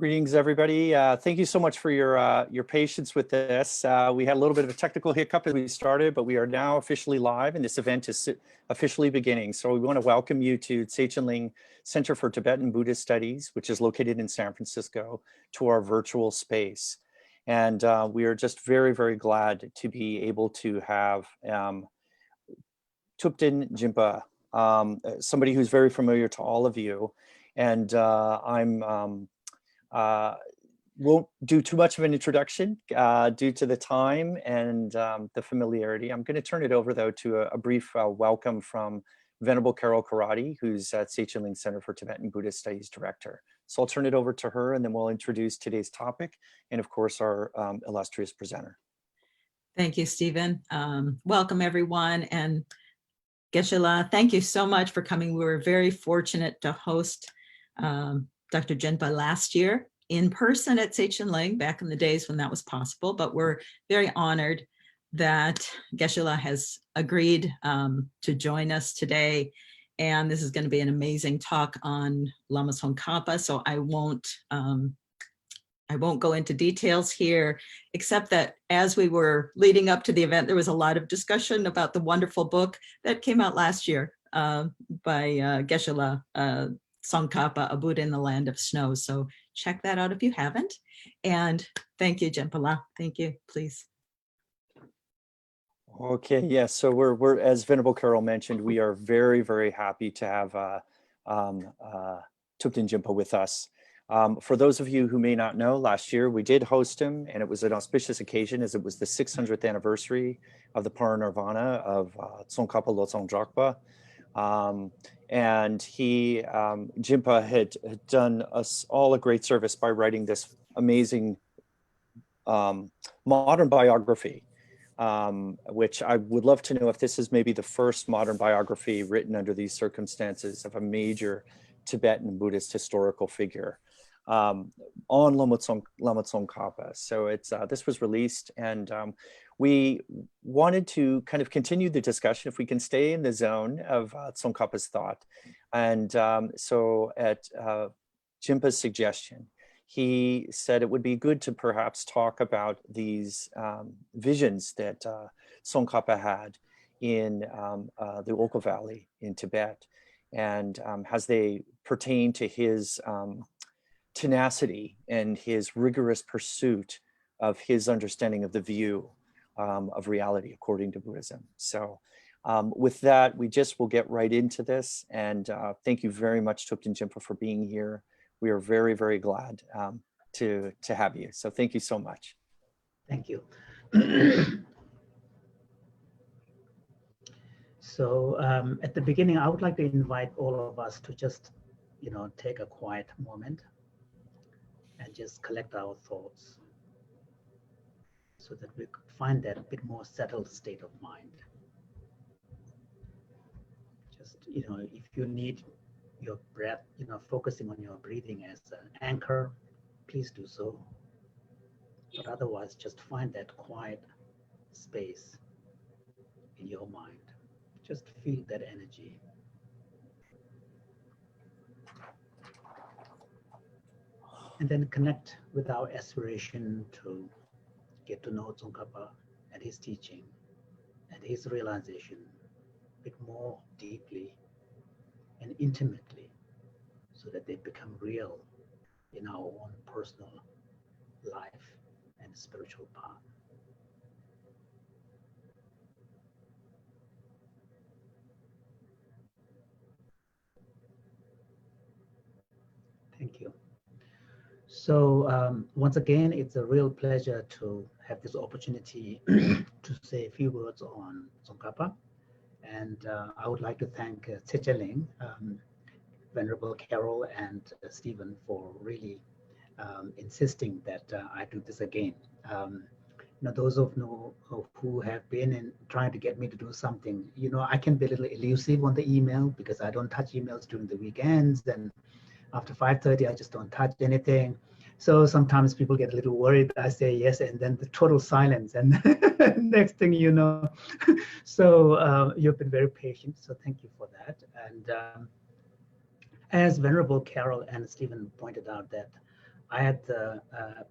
Greetings, everybody. Thank you so much for your patience with this. We had a little bit of a technical hiccup as we started, but we are now officially live and this event is officially beginning. So we want to welcome you to Ling Center for Tibetan Buddhist Studies, which is located in San Francisco, to our virtual space. And we are just very, very glad to be able to have Thupten Jinpa, somebody who's very familiar to all of you. And won't do too much of an introduction due to the time and the familiarity. I'm going to turn it over, though, to a brief welcome from Venerable Carol Karate, who's at Ling Center for Tibetan Buddhist Studies Director. So I'll turn it over to her, and then we'll introduce today's topic and, of course, our illustrious presenter. Thank you, Stephen. Welcome, everyone. And Geshe-la, thank you so much for coming. We were very fortunate to host Dr. Jinpa last year in person at Ling back in the days when that was possible, but we're very honored that Geshe-la has agreed to join us today. And this is going to be an amazing talk on Lama Tsongkhapa, so I won't go into details here, except that as we were leading up to the event, there was a lot of discussion about the wonderful book that came out last year by Geshe-la, Tsongkhapa, A Buddha in the Land of Snow. So check that out if you haven't. And thank you, Jinpa-la. Thank you, please. Okay, yes. So we're as Venerable Carol mentioned, we are very, very happy to have Thupten Jinpa with us. For those of you who may not know, last year we did host him, and it was an auspicious occasion as it was the 600th anniversary of the parinirvana of Tsongkhapa Losang Drakpa. And Jinpa had done us all a great service by writing this amazing modern biography, which I would love to know if this is maybe the first modern biography written under these circumstances of a major Tibetan Buddhist historical figure on Lama Tsongkhapa. So this was released, and we wanted to kind of continue the discussion if we can stay in the zone of Tsongkhapa's thought. And so at Jinpa's suggestion, he said it would be good to perhaps talk about these visions that Tsongkhapa had in the Wolkha Valley in Tibet, and as they pertain to his tenacity and his rigorous pursuit of his understanding of the view of reality according to Buddhism. So with that, we just will get right into this. And thank you very much, Thupten Jinpa, for being here. We are very, very glad to have you. So thank you so much. Thank you. So at the beginning, I would like to invite all of us to just, take a quiet moment and just collect our thoughts so that we could find that bit more settled state of mind. Just, if you need your breath, focusing on your breathing as an anchor, please do so. But otherwise, just find that quiet space in your mind. Just feel that energy. And then connect with our aspiration to get to know Tsongkhapa and his teaching and his realization a bit more deeply and intimately, so that they become real in our own personal life and spiritual path. Thank you. So once again, it's a real pleasure to have this opportunity to say a few words on Tsongkhapa. And I would like to thank Ling, Venerable Carol, and Stephen for really insisting that I do this again. Those of you who have been trying to get me to do something, I can be a little elusive on the email because I don't touch emails during the weekends, and after 5:30, I just don't touch anything. So sometimes people get a little worried. I say yes, and then the total silence, and next thing you know. So you've been very patient, so thank you for that. And as Venerable Carol and Stephen pointed out, that I had the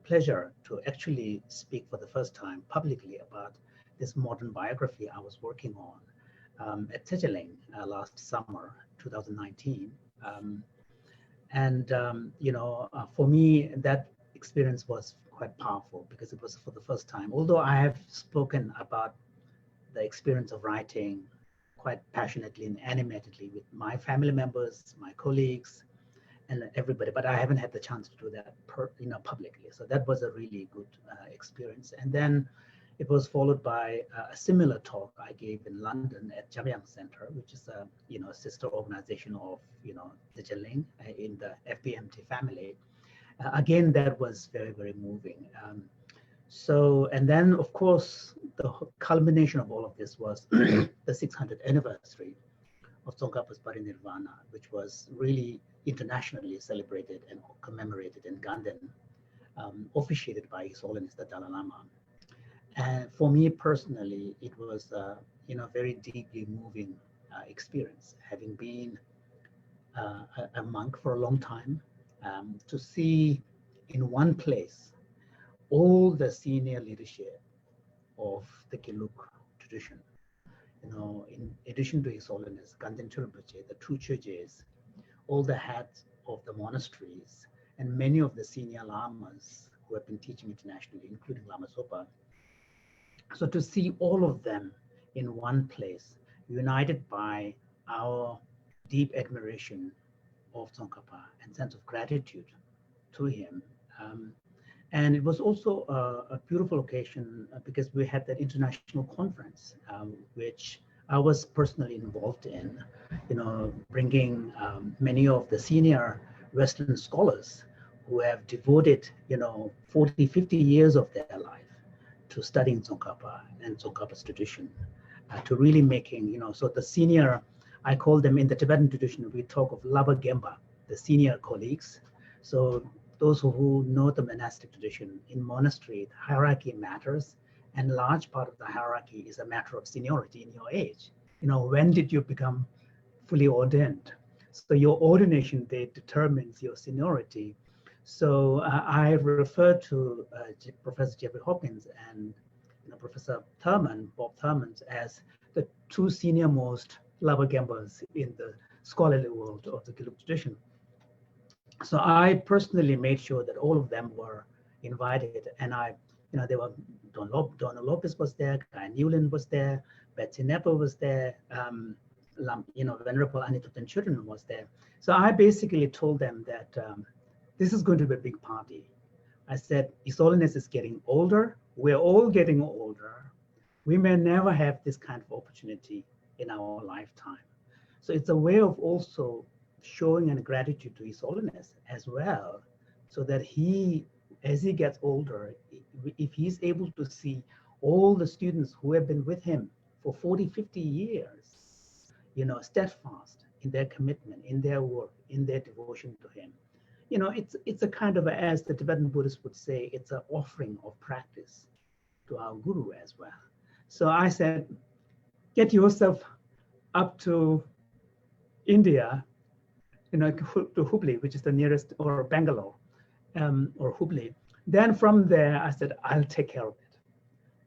pleasure to actually speak for the first time publicly about this modern biography I was working on at Ling last summer, 2019. For me, that experience was quite powerful because it was for the first time. Although I have spoken about the experience of writing quite passionately and animatedly with my family members, my colleagues, and everybody, but I haven't had the chance to do that publicly. So that was a really good experience. And then it was followed by a similar talk I gave in London at Jamyang Center, which is a sister organization of the Ling in the FBMT family. Again, that was very, very moving. And then of course the culmination of all of this was the 600th anniversary of Tsongkhapa's Parinirvana, which was really internationally celebrated and commemorated in Ganden, officiated by His Holiness the Dalai Lama. And for me personally, it was a very deeply moving experience, having been a monk for a long time, to see in one place all the senior leadership of the Gelug tradition. In addition to His Holiness Ganden Rinpoche, the two churches, all the heads of the monasteries, and many of the senior lamas who have been teaching internationally, including Lama Zopa. So to see all of them in one place, united by our deep admiration of Tsongkhapa and sense of gratitude to him. And it was also a beautiful occasion because we had that international conference, which I was personally involved in, bringing many of the senior Western scholars who have devoted, 40, 50 years of their life to studying Tsongkhapa and Tsongkhapa's tradition, to really making, so the senior, I call them in the Tibetan tradition, we talk of Laba Gemba, the senior colleagues. So those who know the monastic tradition, in monastery, the hierarchy matters, and a large part of the hierarchy is a matter of seniority in your age. When did you become fully ordained? So your ordination date determines your seniority. So I refer to Professor Jeffrey Hawkins and Professor Thurman, Bob Thurman, as the two senior most Laba Gembas in the scholarly world of the Gelug tradition. So I personally made sure that all of them were invited, and they were, Donald Lopez was there, Guy Newland was there, Betsy Nepper was there, Venerable Annie Thupten Jinpa was there. So I basically told them that this is going to be a big party. I said, His Holiness is getting older. We're all getting older. We may never have this kind of opportunity in our lifetime. So it's a way of also showing and gratitude to His Holiness as well, so that he, as he gets older, if he's able to see all the students who have been with him for 40, 50 years, steadfast in their commitment, in their work, in their devotion to him, it's a kind of, as the Tibetan Buddhists would say, it's an offering of practice to our Guru as well. So I said, get yourself up to India, to Hubli, which is the nearest, or Bangalore, or Hubli. Then from there, I said, I'll take care of it.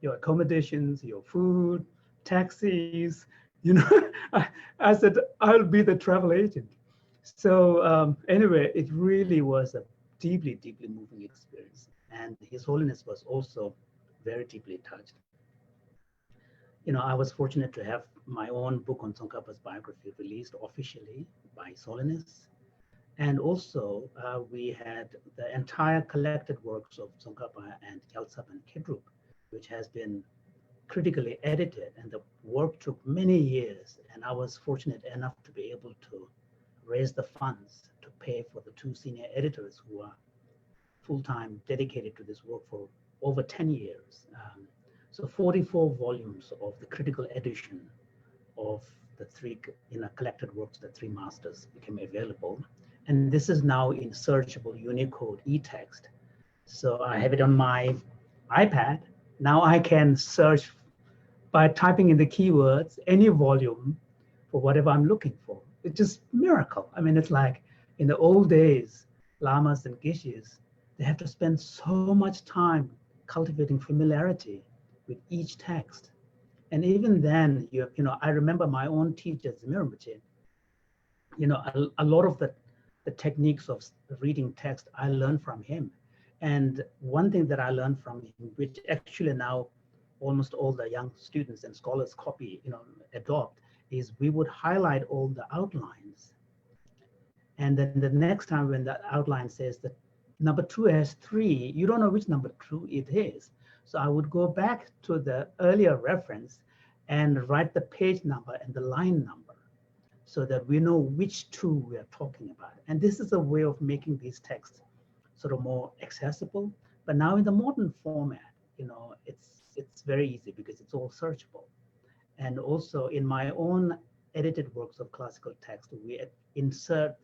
Your accommodations, your food, taxis, I said, I'll be the travel agent. So anyway, it really was a deeply, deeply moving experience. And His Holiness was also very deeply touched. I was fortunate to have my own book on Tsongkhapa's biography released officially by His Holiness. And also we had the entire collected works of Tsongkhapa and Gyaltsab and Khedrup, which has been critically edited, and the work took many years. And I was fortunate enough to be able to raise the funds to pay for the two senior editors who are full-time dedicated to this work for over 10 years. So 44 volumes of the critical edition of the three collected works, the three masters, became available. And this is now in searchable Unicode e-text. So I have it on my iPad. Now I can search by typing in the keywords, any volume for whatever I'm looking for. It's just a miracle. I mean, it's like in the old days, lamas and gishis, they have to spend so much time cultivating familiarity with each text. And even then, I remember my own teacher, Miramachi, a lot of the techniques of reading text I learned from him. And one thing that I learned from him, which actually now almost all the young students and scholars copy, adopt, is we would highlight all the outlines. And then the next time when the outline says that number 2 has 3, you don't know which number 2 it is. So I would go back to the earlier reference and write the page number and the line number so that we know which 2 we are talking about. And this is a way of making these texts sort of more accessible. But now in the modern format, it's very easy because it's all searchable. And also in my own edited works of classical text, we insert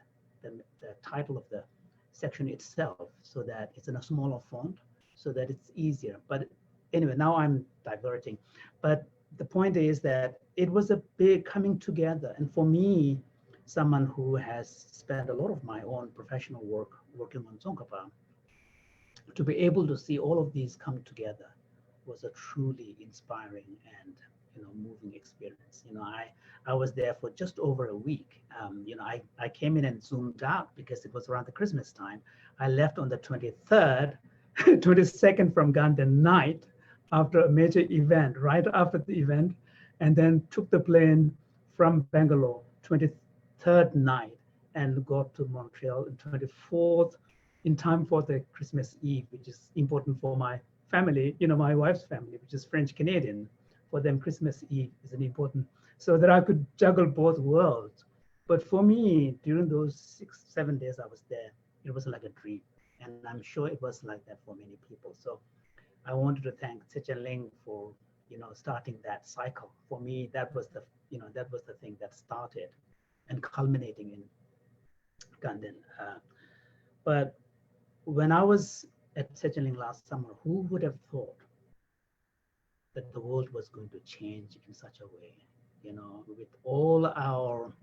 the title of the section itself so that it's in a smaller font so that it's easier. But anyway, now I'm diverting. But the point is that it was a big coming together. And for me, someone who has spent a lot of my own professional work working on Tsongkhapa, to be able to see all of these come together was a truly inspiring and moving experience. I was there for just over a week. I came in and zoomed out because it was around the Christmas time. I left on the 23rd, 22nd from Ganden night after a major event, right after the event, and then took the plane from Bangalore 23rd night and got to Montreal on 24th in time for the Christmas Eve, which is important for my family, my wife's family, which is French Canadian. For them, Christmas Eve is an important, so that I could juggle both worlds. But for me, during those 6-7 days I was there, it was like a dream. And I'm sure it was like that for many people. So I wanted to thank Chen Ling for, starting that cycle. For me, that was the thing that started and culminating in Ganden. But when I was at Chen Ling last summer, who would have thought that the world was going to change in such a way? With all our,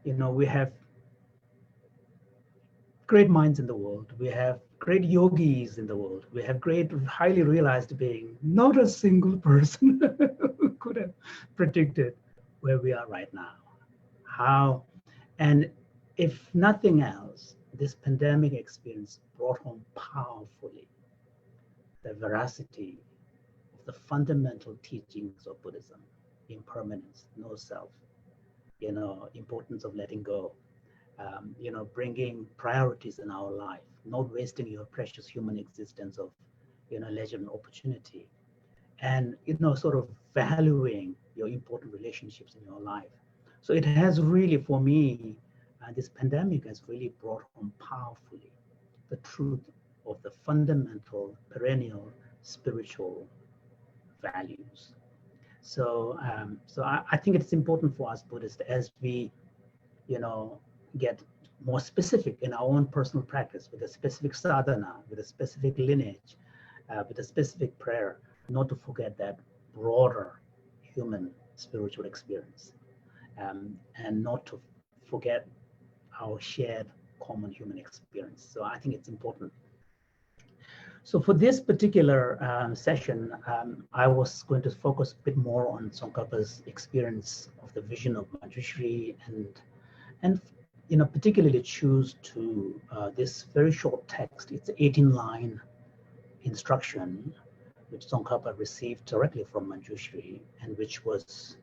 we have great minds in the world. We have great yogis in the world. We have great, highly realized beings. Not a single person could have predicted where we are right now. How, and if nothing else, this pandemic experience brought home powerfully the veracity of the fundamental teachings of Buddhism: impermanence, no self, importance of letting go, bringing priorities in our life, not wasting your precious human existence of, leisure and opportunity, and, sort of valuing your important relationships in your life. So it has really, for me, this pandemic has really brought home powerfully the truth of the fundamental, perennial, spiritual values. So, I think it's important for us Buddhists, as we, get more specific in our own personal practice with a specific sadhana, with a specific lineage, with a specific prayer, not to forget that broader human spiritual experience, and not to forget our shared common human experience. So I think it's important. So for this particular session, I was going to focus a bit more on Tsongkhapa's experience of the vision of Manjushri, and particularly choose to this very short text. It's an 18-line instruction which Tsongkhapa received directly from Manjushri and which was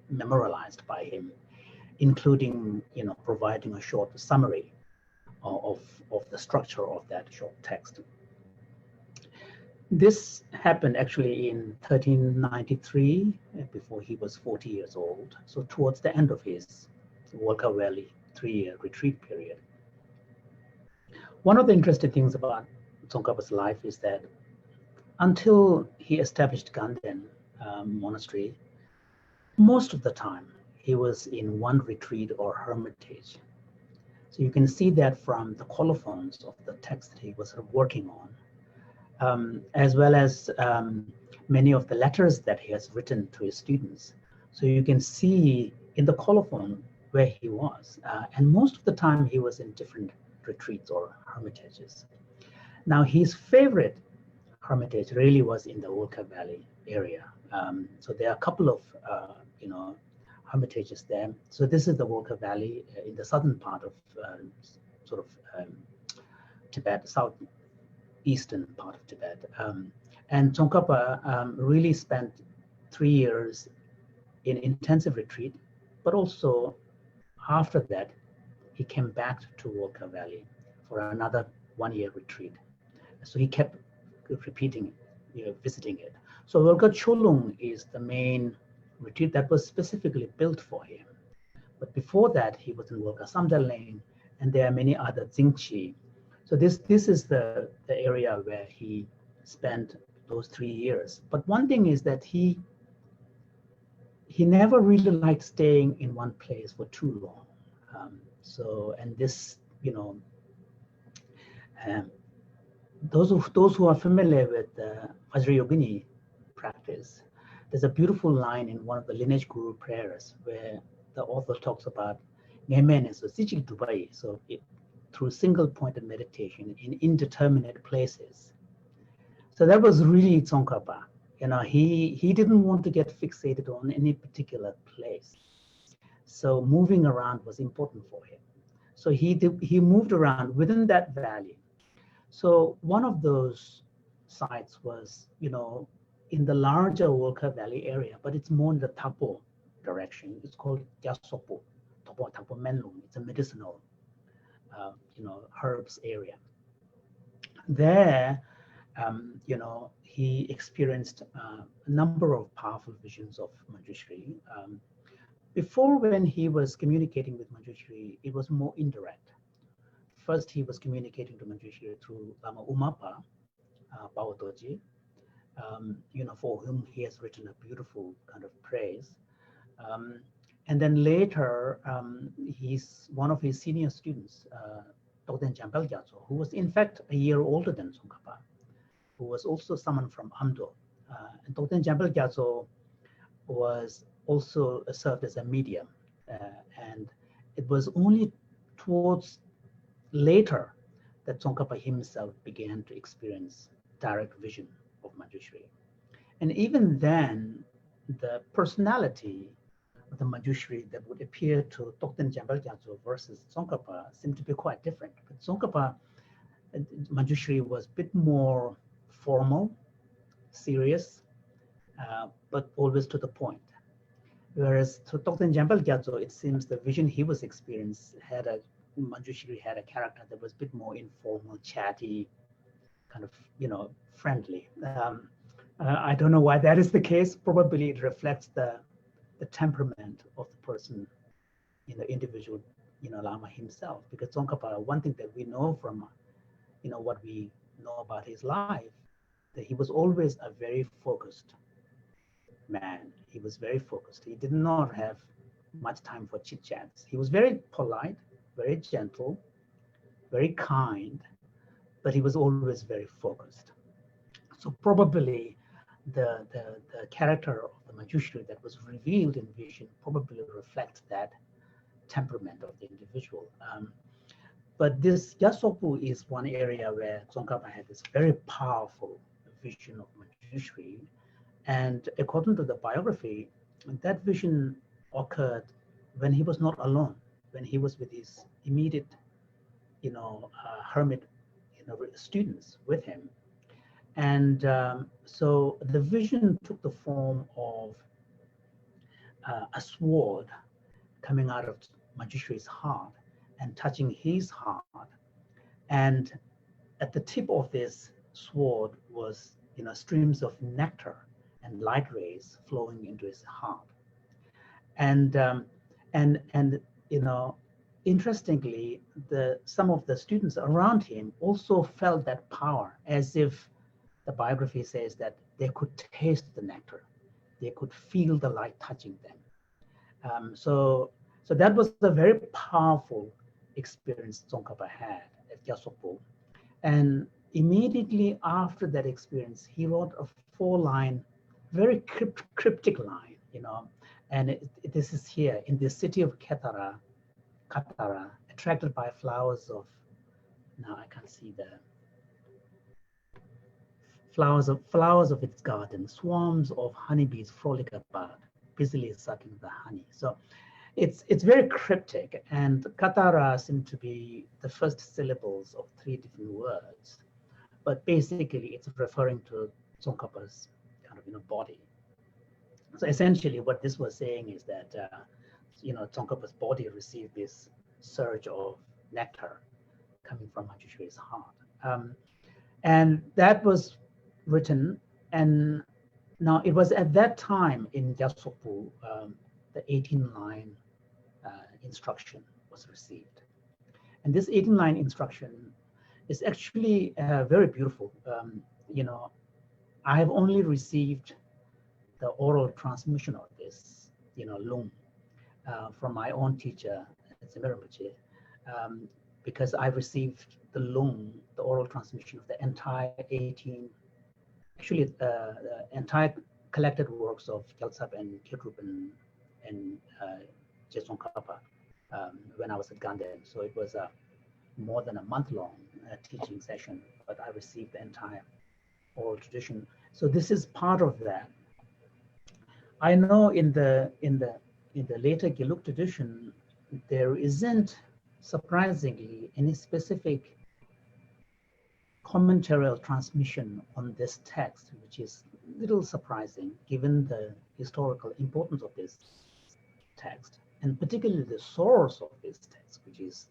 memorialized by him, including providing a short summary of the structure of that short text. This happened actually in 1393, before he was 40 years old. So towards the end of his Wolkha Valley 3-year retreat period. One of the interesting things about Tsongkhapa's life is that until he established Ganden monastery, most of the time he was in one retreat or hermitage. So you can see that from the colophons of the text that he was working on, as well as many of the letters that he has written to his students. So you can see in the colophon where he was, and most of the time he was in different retreats or hermitages. Now, his favorite hermitage really was in the Wolkha Valley area. So there are a couple of, hermitages there. So this is the Wolkha Valley in the southern part of Tibet, southeastern part of Tibet. And Tsongkhapa really spent 3 years in intensive retreat, but also after that, he came back to Wolkha Valley for another 1-year retreat. So he kept repeating it, visiting it. So Wolkha Cholung is the main retreat that was specifically built for him. But before that, he was in Wolkha Samdaling, and there are many other Jingchi. So this is the area where he spent those 3 years. But one thing is that he never really liked staying in one place for too long. Those who are familiar with the Vajrayogini practice, there's a beautiful line in one of the lineage guru prayers where the author talks about so through single pointed meditation in indeterminate places. So that was really Tsongkhapa. He didn't want to get fixated on any particular place. So moving around was important for him. So he moved around within that valley. So one of those sites was, in the larger Wolkha Valley area, but it's more in the Thapo direction. It's called Yasopo, Thapo Menlung. It's a medicinal, herbs area. There, he experienced a number of powerful visions of Manjushri. Before, when he was communicating with Manjushri, it was more indirect. First, he was communicating to Manjushri through Lama Umapa Baodoji, for whom he has written a beautiful kind of praise. And then later, he's one of his senior students, Thupten Jinpa, who was in fact a year older than Tsongkhapa, who was also someone from Amdo. And Thupten Jinpa was also served as a medium. And it was only towards later that Tsongkhapa himself began to experience direct vision of Manjushri. And even then, the personality of the Manjushri that would appear to Thupten Jinpa versus Tsongkhapa seemed to be quite different. But Tsongkhapa, Manjushri was a bit more formal, serious, but always to the point. Whereas to Thupten Jinpa, it seems the vision he was experiencing Manjushri had a character that was a bit more informal, chatty, kind of, friendly. I don't know why that is the case. Probably it reflects the temperament of the person, individual, Lama himself. Because Tsongkhapa, one thing that we know from, what we know about his life, that he was always a very focused man. He was very focused. He did not have much time for chit chats. He was very polite, very gentle, very kind, but he was always very focused. So probably the character of the Manjushri that was revealed in vision probably reflects that temperament of the individual. But this Yasopu is one area where Tsongkhapa had this very powerful vision of Manjushri. And according to the biography, that vision occurred when he was not alone, when he was with his immediate, hermit, students with him. And so the vision took the form of a sword coming out of Manjushri's heart and touching his heart. And at the tip of this sword was, streams of nectar and light rays flowing into his heart. And interestingly, some of the students around him also felt that power, as if the biography says that they could taste the nectar, they could feel the light touching them. So that was a very powerful experience Tsongkhapa had at Yasopo. And immediately after that experience, he wrote a 4-line, very cryptic line, and this is here in the city of Katara, attracted by flowers of, now I can't see flowers of its garden, swarms of honeybees frolic about, busily sucking the honey. So it's very cryptic, and Katara seem to be the first syllables of 3 different words, but basically it's referring to Tsongkhapa's kind of body. So essentially, what this was saying is that Tsongkhapa's body received this surge of nectar coming from Manjushri's heart, and that was written. And now it was at that time in Yasopu, the 18-line instruction was received, and this 18-line instruction is actually very beautiful. I have only received the oral transmission of this, Lung, from my own teacher, because I received the Lung, the oral transmission of the entire the entire collected works of Gyaltsab and Kirtrup and Tsongkhapa when I was at Ganden. So it was more than a month-long teaching session, but I received the entire oral tradition. So this is part of that. I know in the later Gelug tradition, there isn't, surprisingly, any specific commentarial transmission on this text, which is a little surprising given the historical importance of this text, and particularly the source of this text, which is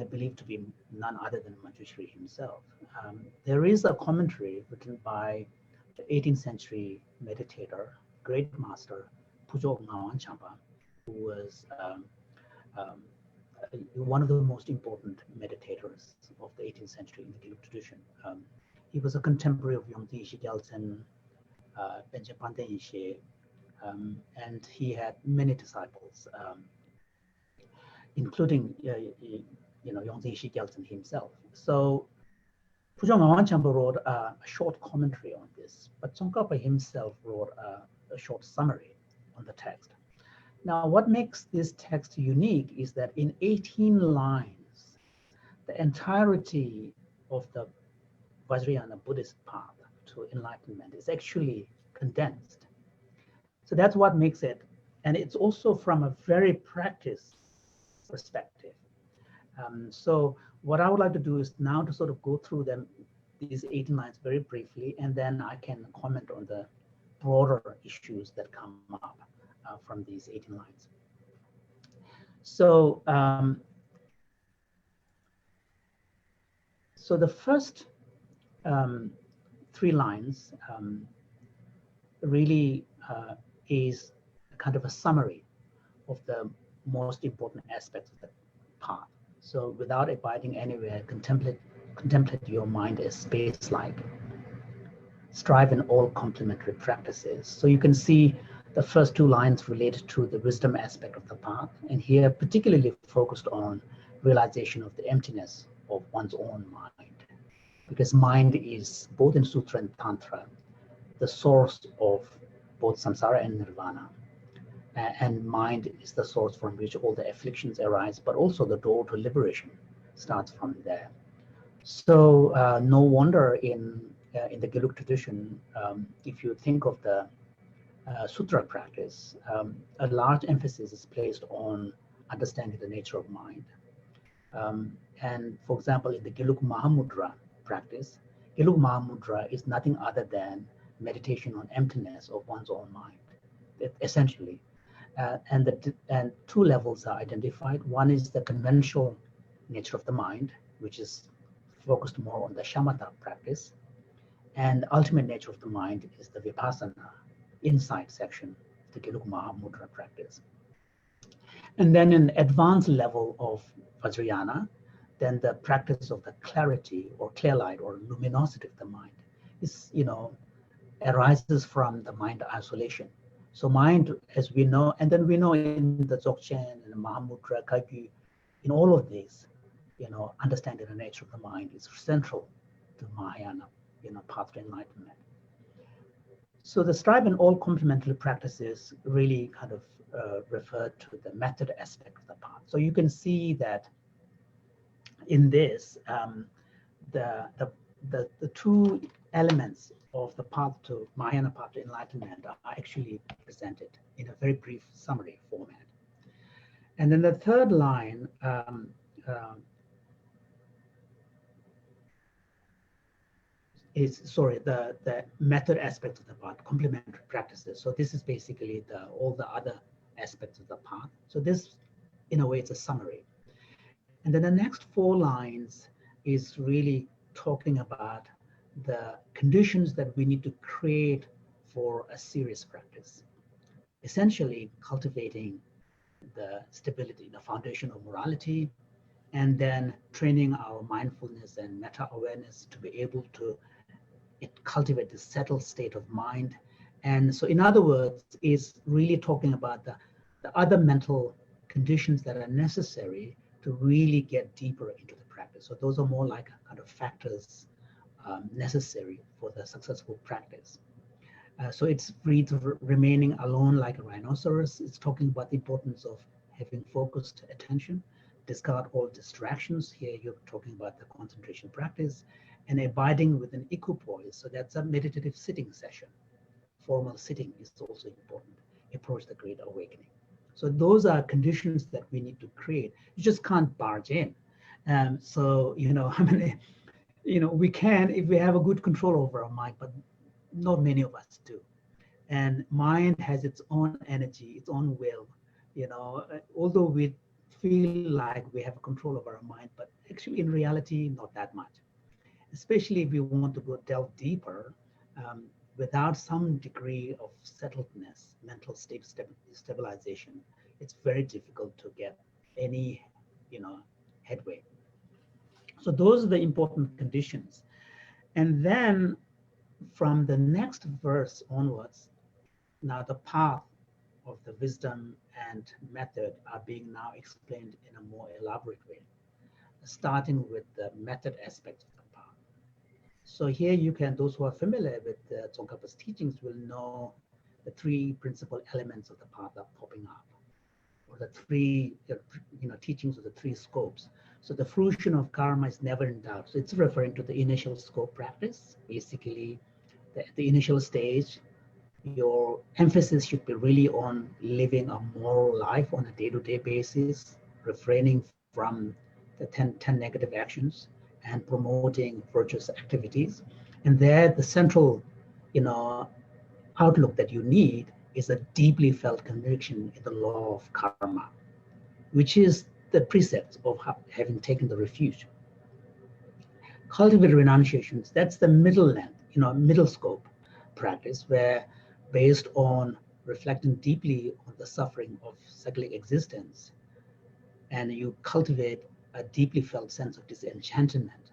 believed to be none other than Manjushri himself. There is a commentary written by the 18th century meditator, great master, Pujo Ngawan Champa, who was one of the most important meditators of the 18th century in the Gelug tradition. He was a contemporary of Yongzi Yishe Gyaltsen, Benjen Pandey Yishe, and he had many disciples, including Yongzi Yishe Gyaltsen himself. So Pujo Ngawan Champa wrote a short commentary on this, but Tsongkhapa himself wrote a short summary on the text. Now, what makes this text unique is that in 18 lines, the entirety of the Vajrayana Buddhist path to enlightenment is actually condensed. So that's what makes it, and it's also from a very practice perspective. So what I would like to do is now to sort of go through these 18 lines very briefly, and then I can comment on the broader issues that come up from these 18 lines. So, so the first 3 lines really is kind of a summary of the most important aspects of the path. So without abiding anywhere, contemplate your mind as space-like. Strive in all complementary practices. So you can see the first 2 lines related to the wisdom aspect of the path, and here particularly focused on realization of the emptiness of one's own mind, because mind is, both in Sutra and Tantra, the source of both samsara and nirvana. And mind is the source from which all the afflictions arise, but also the door to liberation starts from there. So no wonder in the Gelug tradition, if you think of the sutra practice, a large emphasis is placed on understanding the nature of mind. And for example, in the Gelug Mahamudra practice, Gelug Mahamudra is nothing other than meditation on emptiness of one's own mind, essentially. And 2 levels are identified. One is the conventional nature of the mind, which is focused more on the shamatha practice. And the ultimate nature of the mind is the vipassana, insight section, the Gelug Mahamudra practice. And then an advanced level of Vajrayana, then the practice of the clarity or clear light or luminosity of the mind is, arises from the mind isolation. So mind, as we know, and then we know in the Dzogchen and the Mahamudra, Kagyu, in all of these, understanding the nature of the mind is central to Mahayana, path to enlightenment. So the strive in all complementary practices really kind of refer to the method aspect of the path. So you can see that in this, the 2 elements of the path to Mahayana path to enlightenment are actually presented in a very brief summary format. And then the third line is, sorry, the method aspect of the path, complementary practices. So this is basically all the other aspects of the path. So this, in a way, it's a summary. And then the next 4 lines is really talking about the conditions that we need to create for a serious practice. Essentially cultivating the stability, the foundation of morality, and then training our mindfulness and meta-awareness to be able to cultivate the settled state of mind. And so in other words, is really talking about the other mental conditions that are necessary to really get deeper into the practice. So those are more like kind of factors necessary for the successful practice. So it's remaining alone like a rhinoceros. It's talking about the importance of having focused attention, discard all distractions. Here you're talking about the concentration practice, and abiding with an equipoise. So that's a meditative sitting session. Formal sitting is also important. Approach the great awakening. So those are conditions that we need to create. You just can't barge in. So, I mean, we can if we have a good control over our mind, but not many of us do. And mind has its own energy, its own will, although we feel like we have control over our mind, but actually in reality, not that much. Especially if we want to go delve deeper, without some degree of settledness, mental stabilization, it's very difficult to get any, headway. So those are the important conditions. And then from the next verse onwards, now the path of the wisdom and method are being now explained in a more elaborate way, starting with the method aspect of the path. So here you can, those who are familiar with the Tsongkhapa's teachings will know the 3 principal elements of the path are popping up, or the 3 teachings of the 3 scopes. So the fruition of karma is never in doubt. So it's referring to the initial scope practice. Basically, the initial stage, your emphasis should be really on living a moral life on a day-to-day basis, refraining from the 10 negative actions, and promoting virtuous activities. And there, the central, outlook that you need is a deeply felt conviction in the law of karma, which is the precept of having taken the refuge. Cultivate renunciations, that's the middle length, middle scope practice, where based on reflecting deeply on the suffering of cyclic existence, and you cultivate a deeply felt sense of disenchantment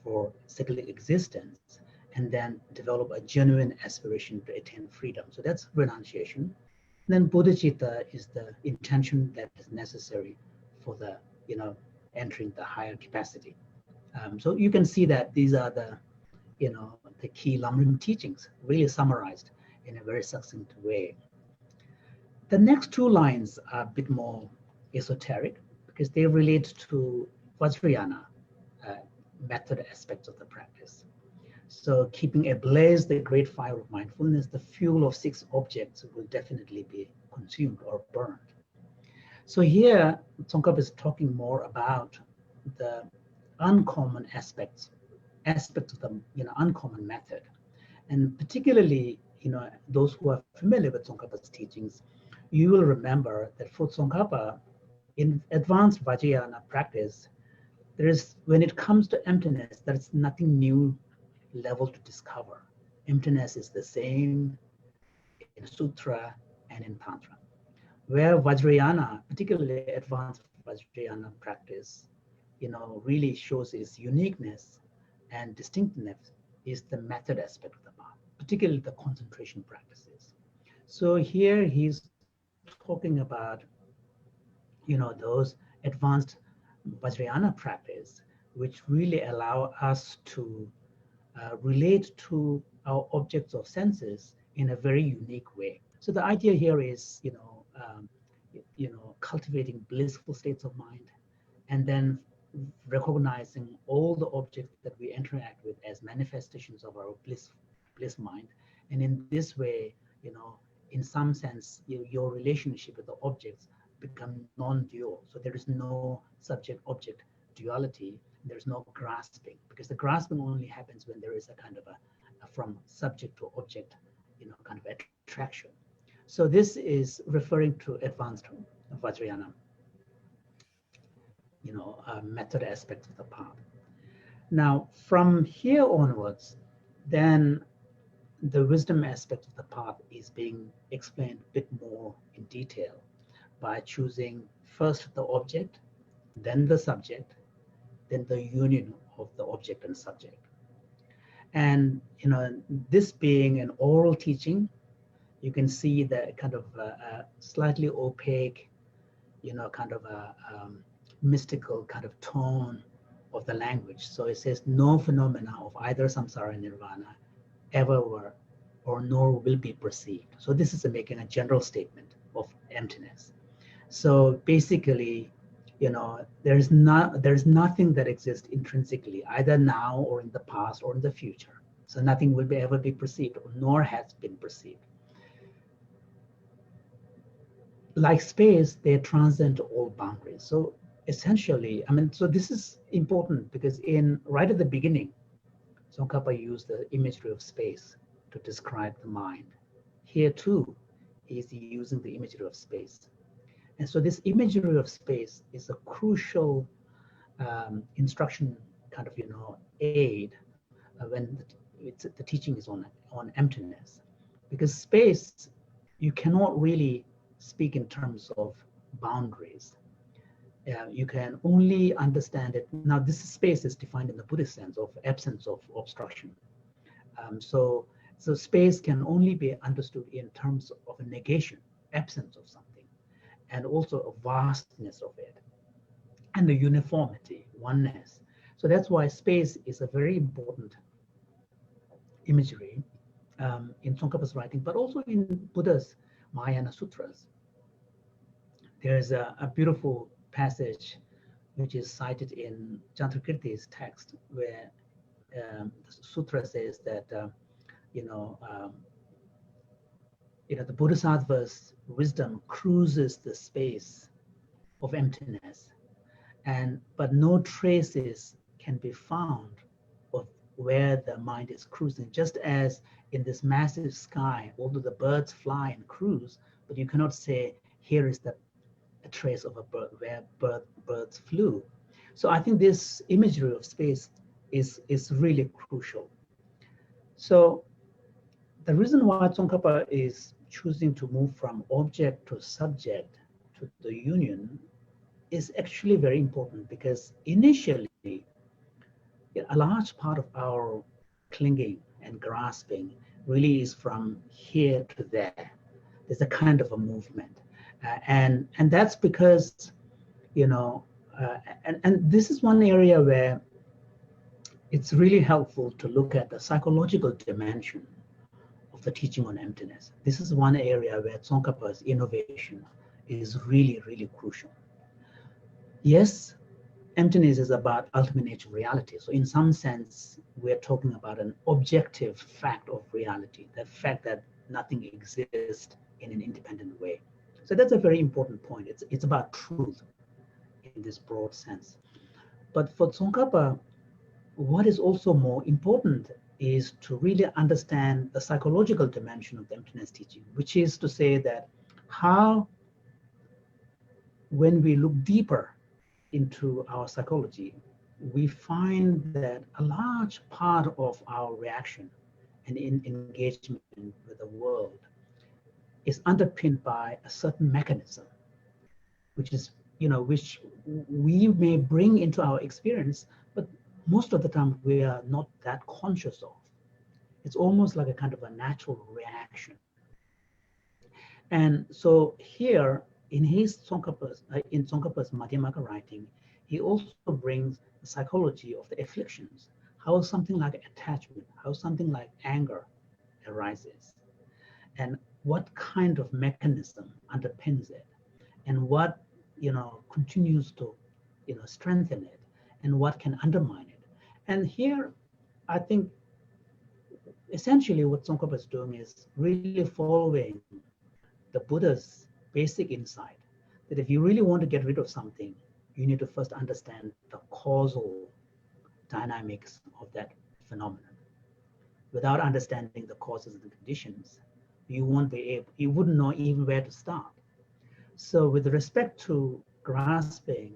for cyclic existence, and then develop a genuine aspiration to attain freedom. So that's renunciation. And then bodhicitta is the intention that is necessary for the, entering the higher capacity. So you can see that these are the, the key Lamrim teachings, really summarized in a very succinct way. The next 2 lines are a bit more esoteric because they relate to Vajrayana method aspects of the practice. So keeping ablaze the great fire of mindfulness, the fuel of 6 objects will definitely be consumed or burned. So here, Tsongkhapa is talking more about the uncommon aspects of the uncommon method. And particularly, those who are familiar with Tsongkhapa's teachings, you will remember that for Tsongkhapa, in advanced Vajrayana practice, when it comes to emptiness, there's nothing new level to discover. Emptiness is the same in Sutra and in Tantra. Where Vajrayana, particularly advanced Vajrayana practice, really shows its uniqueness and distinctiveness is the method aspect of the path, particularly the concentration practices. So here he's talking about, those advanced Vajrayana practice, which really allow us to relate to our objects of senses in a very unique way. So the idea here is, cultivating blissful states of mind, and then recognizing all the objects that we interact with as manifestations of our bliss mind. And in this way, in some sense, your relationship with the objects become non-dual. So there is no subject-object duality. There's no grasping, because the grasping only happens when there is a kind of a from subject to object, kind of attraction. So this is referring to advanced Vajrayana, method aspects of the path. Now, from here onwards, then the wisdom aspect of the path is being explained a bit more in detail by choosing first the object, then the subject, then the union of the object and subject. And this being an oral teaching, you can see the kind of slightly opaque, kind of a mystical kind of tone of the language. So it says no phenomena of either samsara and nirvana ever were or nor will be perceived. So this is making a general statement of emptiness. So basically, there's nothing that exists intrinsically, either now or in the past or in the future. So nothing will ever be perceived, nor has been perceived. Like space, they transcend all boundaries. So essentially, so this is important because right at the beginning, Tsongkhapa used the imagery of space to describe the mind. Here too, he's using the imagery of space. And so this imagery of space is a crucial instruction kind of, aid when the teaching is on emptiness. Because space, you cannot really speak in terms of boundaries. You can only understand it. Now, this space is defined in the Buddhist sense of absence of obstruction. So space can only be understood in terms of a negation, absence of something, and also a vastness of it, and the uniformity, oneness. So that's why space is a very important imagery in Tsongkhapa's writing, but also in Buddha's Mahayana Sutras. There's a beautiful passage which is cited in Chandrakirti's text, where the sutra says that the Bodhisattva's wisdom cruises the space of emptiness, but no traces can be found of where the mind is cruising. Just as in this massive sky, although the birds fly and cruise, but you cannot say here is a trace of a bird where birds flew. So I think this imagery of space is really crucial. So the reason why Tsongkhapa is choosing to move from object to subject to the union is actually very important, because initially a large part of our clinging and grasping really is from here to there. There's a kind of a movement. And that's because, and this is one area where it's really helpful to look at the psychological dimension of the teaching on emptiness. This is one area where Tsongkhapa's innovation is really, really crucial. Yes, emptiness is about ultimate nature of reality. So in some sense, we're talking about an objective fact of reality, the fact that nothing exists in an independent way. So that's a very important point. It's about truth in this broad sense. But for Tsongkhapa, what is also more important is to really understand the psychological dimension of the emptiness teaching, which is to say that how, when we look deeper into our psychology, we find that a large part of our reaction and engagement with the world is underpinned by a certain mechanism, which is, which we may bring into our experience, but most of the time we are not that conscious of. It's almost like a kind of a natural reaction. And so here in Tsongkhapa's Madhyamaka writing, he also brings the psychology of the afflictions, how something like attachment, how something like anger arises, and what kind of mechanism underpins it, and what continues to strengthen it, and what can undermine it. And here, I think essentially what Tsongkhapa is doing is really following the Buddha's basic insight that if you really want to get rid of something, you need to first understand the causal dynamics of that phenomenon. Without understanding the causes and the conditions, you wouldn't know even where to start. So with respect to grasping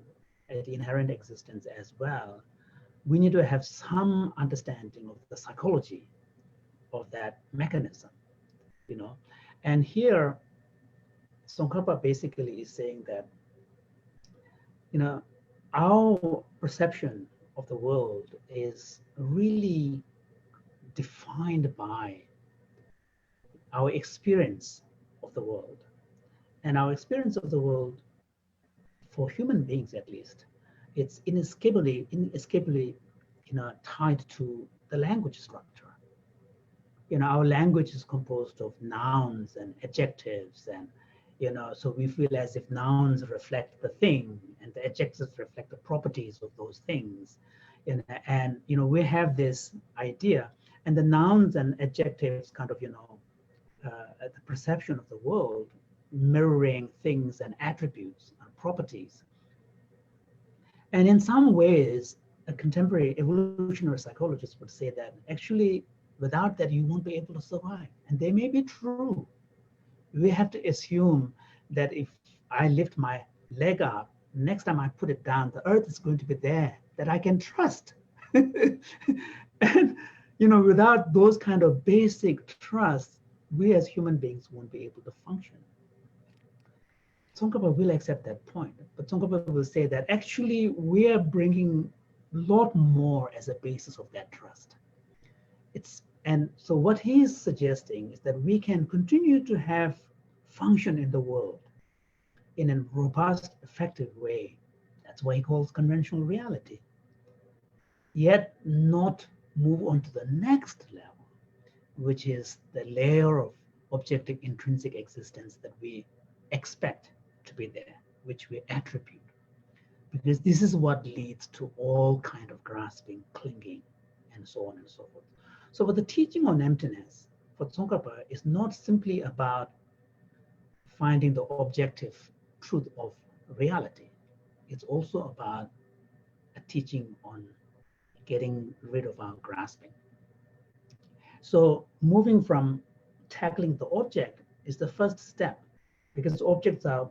at the inherent existence as well, we need to have some understanding of the psychology of that mechanism, you know. And here, Tsongkhapa basically is saying that, you know, our perception of the world is really defined by our experience of the world. And our experience of the world, for human beings at least, it's inescapably, you know, tied to the language structure. You know, our language is composed of nouns and adjectives, and you know, so we feel as if nouns reflect the thing and the adjectives reflect the properties of those things. And you know, we have this idea, and the nouns and adjectives kind of, you know, the perception of the world mirroring things and attributes and properties. And in some ways, a contemporary evolutionary psychologist would say that actually without that, you won't be able to survive. And they may be true. We have to assume that if I lift my leg up, next time I put it down, the earth is going to be there that I can trust. And, you know, without those kind of basic trust, we as human beings won't be able to function. Tsongkhapa will accept that point, but Tsongkhapa will say that actually we are bringing a lot more as a basis of that trust. And so what he's suggesting is that we can continue to have function in the world in a robust, effective way. That's why he calls conventional reality. Yet not move on to the next level, which is the layer of objective intrinsic existence that we expect to be there, which we attribute. Because this is what leads to all kind of grasping, clinging, and so on and so forth. So but the teaching on emptiness for Tsongkhapa is not simply about finding the objective truth of reality. It's also about a teaching on getting rid of our grasping. So moving from tackling the object is the first step, because objects are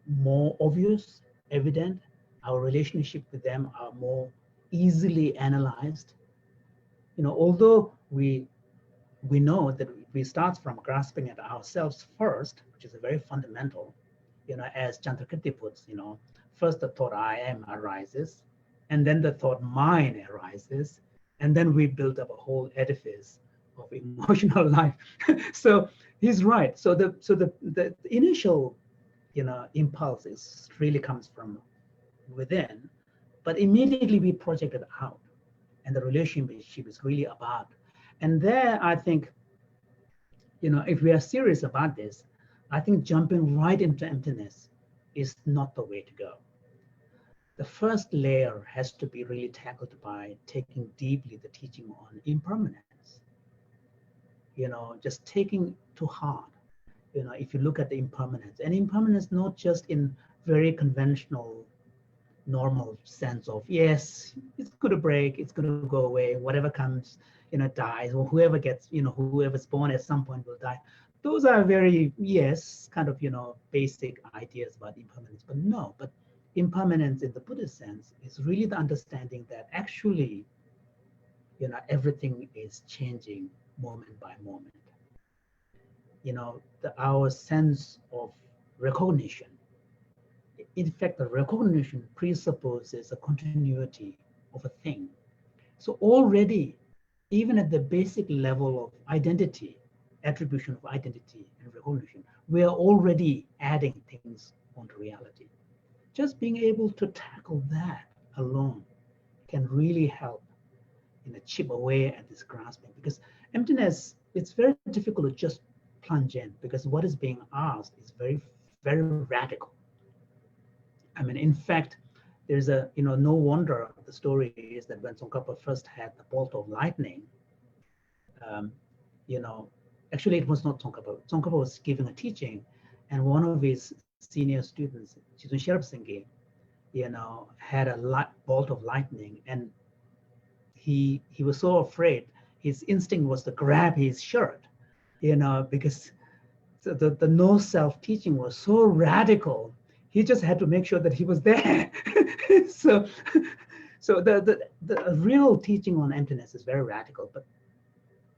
more obvious, evident. Our relationship with them are more easily analyzed. You know, although we know that we start from grasping at ourselves first, which is a very fundamental, you know, as Chandrakirti puts, you know, first the thought I am arises, and then the thought mine arises, and then we build up a whole edifice of emotional life. So he's right. So the initial, you know, impulse really comes from within, but immediately we project it out, and the relationship is really about. And there, I think, you know, if we are serious about this, I think jumping right into emptiness is not the way to go. The first layer has to be really tackled by taking deeply the teaching on impermanence. You know, just taking to heart, you know, if you look at the impermanence, and impermanence not just in very conventional, normal sense of, yes, it's going to break, it's going to go away, whatever comes, you know, dies, or whoever gets, you know, whoever's born at some point will die. Those are very, yes, kind of, you know, basic ideas about impermanence, but no, but impermanence in the Buddhist sense is really the understanding that actually, you know, everything is changing moment by moment. You know, our sense of recognition, in fact, the recognition presupposes a continuity of a thing. So already, even at the basic level of identity, attribution of identity and recognition, we are already adding things onto reality. Just being able to tackle that alone can really help, you know, chip away at this grasping, because emptiness, it's very difficult to just plunge in, because what is being asked is very, very radical. I mean, in fact, there's a, no wonder the story is that when Tsongkhapa first had the bolt of lightning, um, you know, actually it was not Tsongkhapa. Tsongkhapa was giving a teaching, and one of his senior students, Chizun Sherpa Singye, had a bolt of lightning, and he was so afraid. His instinct was to grab his shirt, because the no self teaching was so radical. He just had to make sure that he was there. so the real teaching on emptiness is very radical, but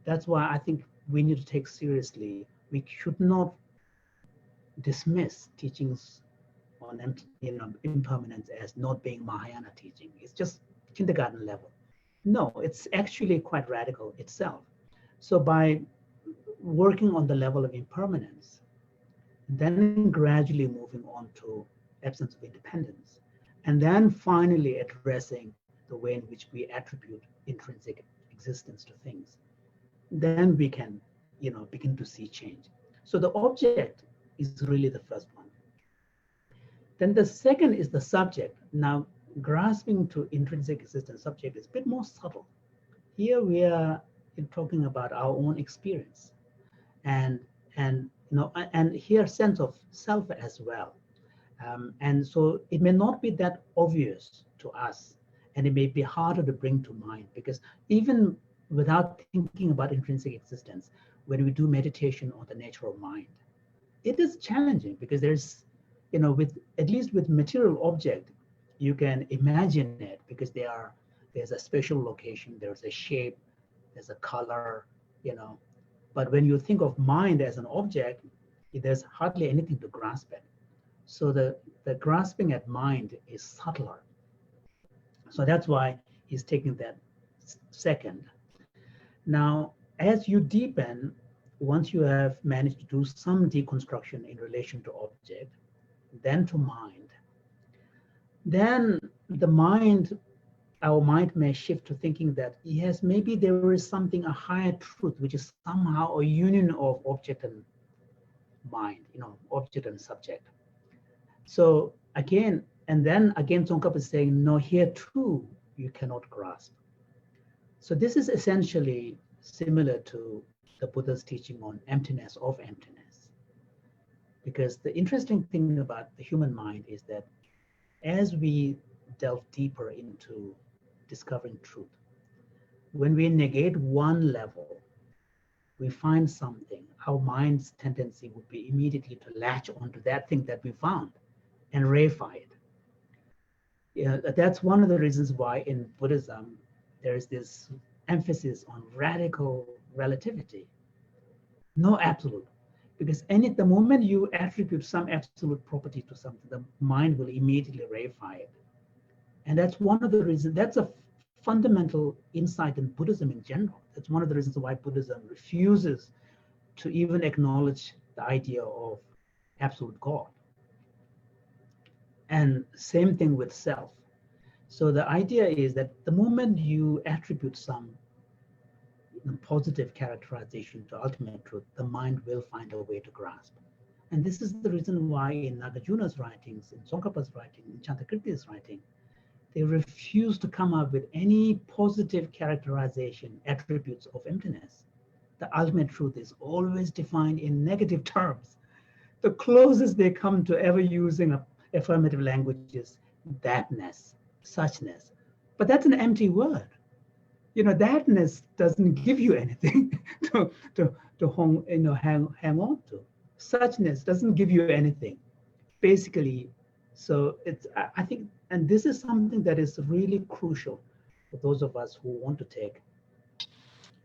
that's why I think we need to take seriously. We should not dismiss teachings on impermanence as not being Mahayana teaching. It's just kindergarten level. No, it's actually quite radical itself. So by working on the level of impermanence, then gradually moving on to absence of independence, and then finally addressing the way in which we attribute intrinsic existence to things, then we can, begin to see change. So the object is really the first one. Then the second is the subject. Now, grasping to intrinsic existence subject is a bit more subtle. Here we are talking about our own experience, and here sense of self as well. And so it may not be that obvious to us, and it may be harder to bring to mind, because even without thinking about intrinsic existence, when we do meditation on the nature of mind, it is challenging, because there's, at least with material object, you can imagine it, because there's a spatial location, there's a shape, there's a color, but when you think of mind as an object, there's hardly anything to grasp it. So the grasping at mind is subtler. So that's why he's taking that second. Now, as you deepen, once you have managed to do some deconstruction in relation to object, then to mind, then our mind may shift to thinking that, yes, maybe there is something, a higher truth, which is somehow a union of object and mind, object and subject. So again, Tsongkhapa is saying, no, here too, you cannot grasp. So this is essentially similar to the Buddha's teaching on emptiness of emptiness. Because the interesting thing about the human mind is that as we delve deeper into discovering truth, when we negate one level, we find something, our mind's tendency would be immediately to latch onto that thing that we found and reify it. That's one of the reasons why in Buddhism, there is this emphasis on radical relativity, no absolute. Because the moment you attribute some absolute property to something, the mind will immediately reify it. And that's one of the reasons, that's a fundamental insight in Buddhism in general. That's one of the reasons why Buddhism refuses to even acknowledge the idea of absolute God. And same thing with self. So the idea is that the moment you attribute some positive characterization to ultimate truth, the mind will find a way to grasp. And this is the reason why in Nagarjuna's writings, in Tsongkhapa's writing, in Chantakirti's writing, they refuse to come up with any positive characterization, attributes of emptiness. The ultimate truth is always defined in negative terms. The closest they come to ever using affirmative language is thatness, suchness. But that's an empty word. Thatness doesn't give you anything to hang on to. Suchness doesn't give you anything, basically. So I think, and this is something that is really crucial for those of us who want to take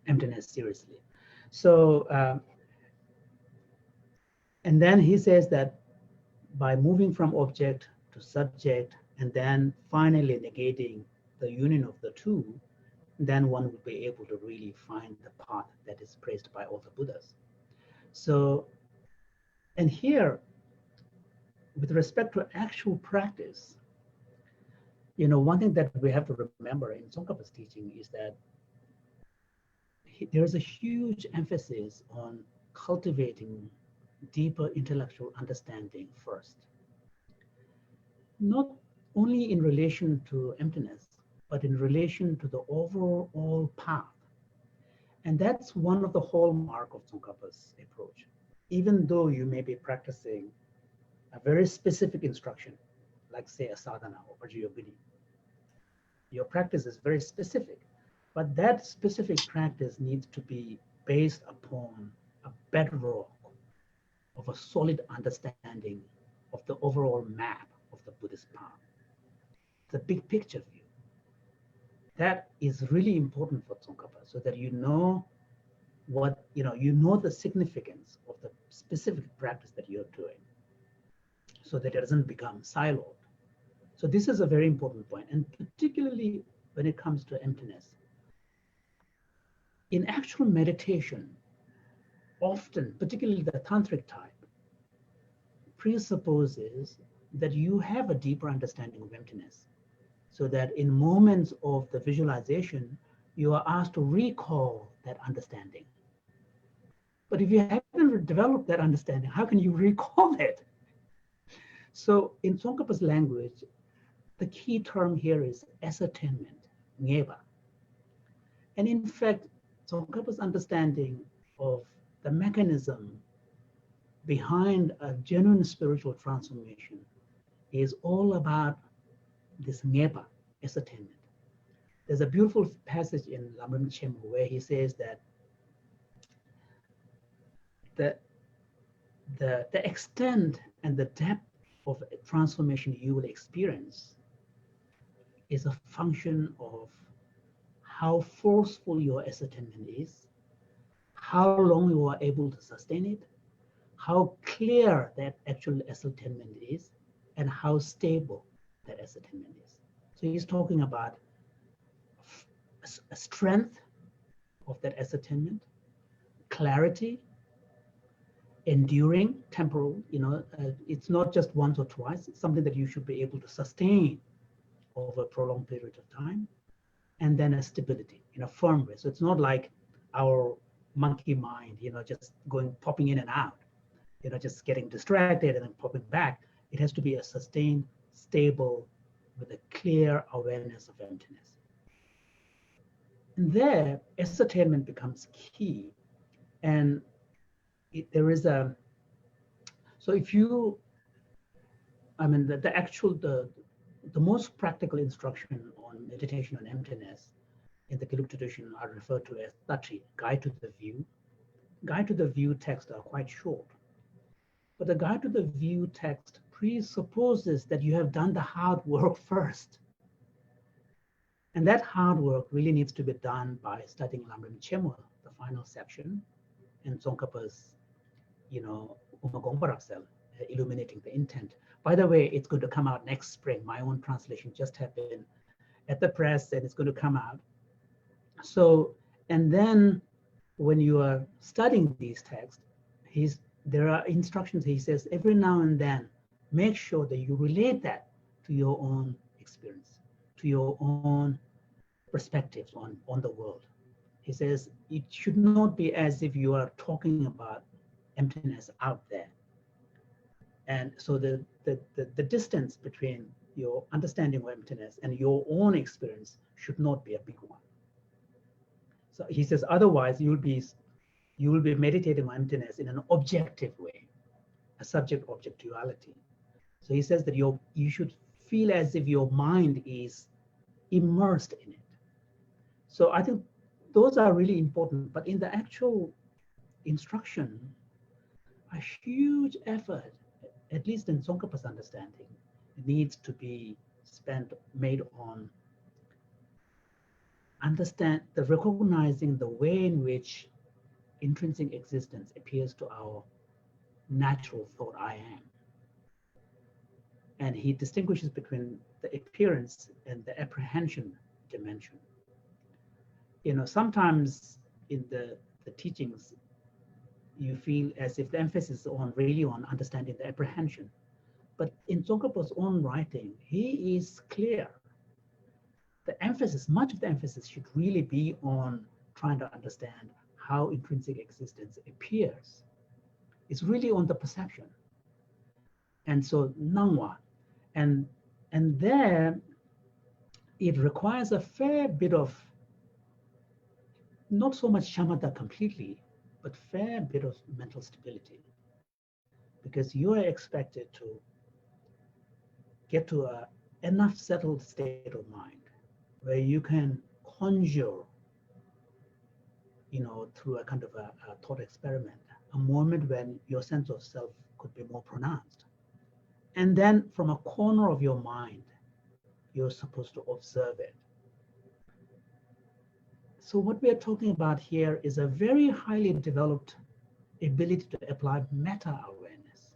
emptiness seriously. So, and then he says that by moving from object to subject, and then finally negating the union of the two, then one would be able to really find the path that is praised by all the Buddhas. So, and here, with respect to actual practice, one thing that we have to remember in Tsongkhapa's teaching is that there's a huge emphasis on cultivating deeper intellectual understanding first. Not only in relation to emptiness, but in relation to the overall path. And that's one of the hallmark of Tsongkhapa's approach. Even though you may be practicing a very specific instruction, like say a sadhana or vajrayogini, your practice is very specific, but that specific practice needs to be based upon a bedrock of a solid understanding of the overall map of the Buddhist path, the big picture view. That is really important for Tsongkhapa, so that you know what, you know the significance of the specific practice that you're doing, so that it doesn't become siloed. So this is a very important point, and particularly when it comes to emptiness. In actual meditation, often, particularly the tantric type, presupposes that you have a deeper understanding of emptiness, so that in moments of the visualization, you are asked to recall that understanding. But if you haven't developed that understanding, how can you recall it? So in Tsongkhapa's language, the key term here is ascertainment, ngeba. And in fact, Tsongkhapa's understanding of the mechanism behind a genuine spiritual transformation is all about this ngeba, ascertainment. There's a beautiful passage in Lamrim Chemu where he says that the extent and the depth of transformation you will experience is a function of how forceful your ascertainment is, how long you are able to sustain it, how clear that actual ascertainment is, and how stable that ascertainment is. So he's talking about a strength of that ascertainment, clarity, enduring, temporal, it's not just once or twice, it's something that you should be able to sustain over a prolonged period of time, and then a stability in a firm way. So it's not like our monkey mind, just popping in and out, just getting distracted and then popping back. It has to be a sustained, stable, with a clear awareness of emptiness. And there, ascertainment becomes key. And so if you, the most practical instruction on meditation on emptiness in the Gelug tradition are referred to as Tati, Guide to the View. Guide to the View texts are quite short, but the Guide to the View text presupposes that you have done the hard work first. And that hard work really needs to be done by studying Lamrim Chemu, the final section, and Tsongkhapa's, Umagongparapsel, illuminating the intent. By the way, it's going to come out next spring. My own translation just happened at the press, and it's going to come out. So, and then when you are studying these texts, there are instructions. He says every now and then, make sure that you relate that to your own experience, to your own perspectives on the world. He says it should not be as if you are talking about emptiness out there. And so the distance between your understanding of emptiness and your own experience should not be a big one. So he says, otherwise you will be meditating on emptiness in an objective way, a subject-object duality. So he says that you should feel as if your mind is immersed in it. So I think those are really important, but in the actual instruction, a huge effort, at least in Tsongkhapa's understanding, needs to be made on recognizing the way in which intrinsic existence appears to our natural thought I am. And he distinguishes between the appearance and the apprehension dimension. Sometimes in the teachings, you feel as if the emphasis is really on understanding the apprehension. But in Tsongkhapa's own writing, he is clear. Much of the emphasis should really be on trying to understand how intrinsic existence appears. It's really on the perception. And so Nangwa, and And there, it requires a fair bit of, not so much shamatha completely, but fair bit of mental stability, because you are expected to get to a enough settled state of mind where you can conjure, through a kind of a thought experiment, a moment when your sense of self could be more pronounced. And then from a corner of your mind, you're supposed to observe it. So what we are talking about here is a very highly developed ability to apply meta-awareness.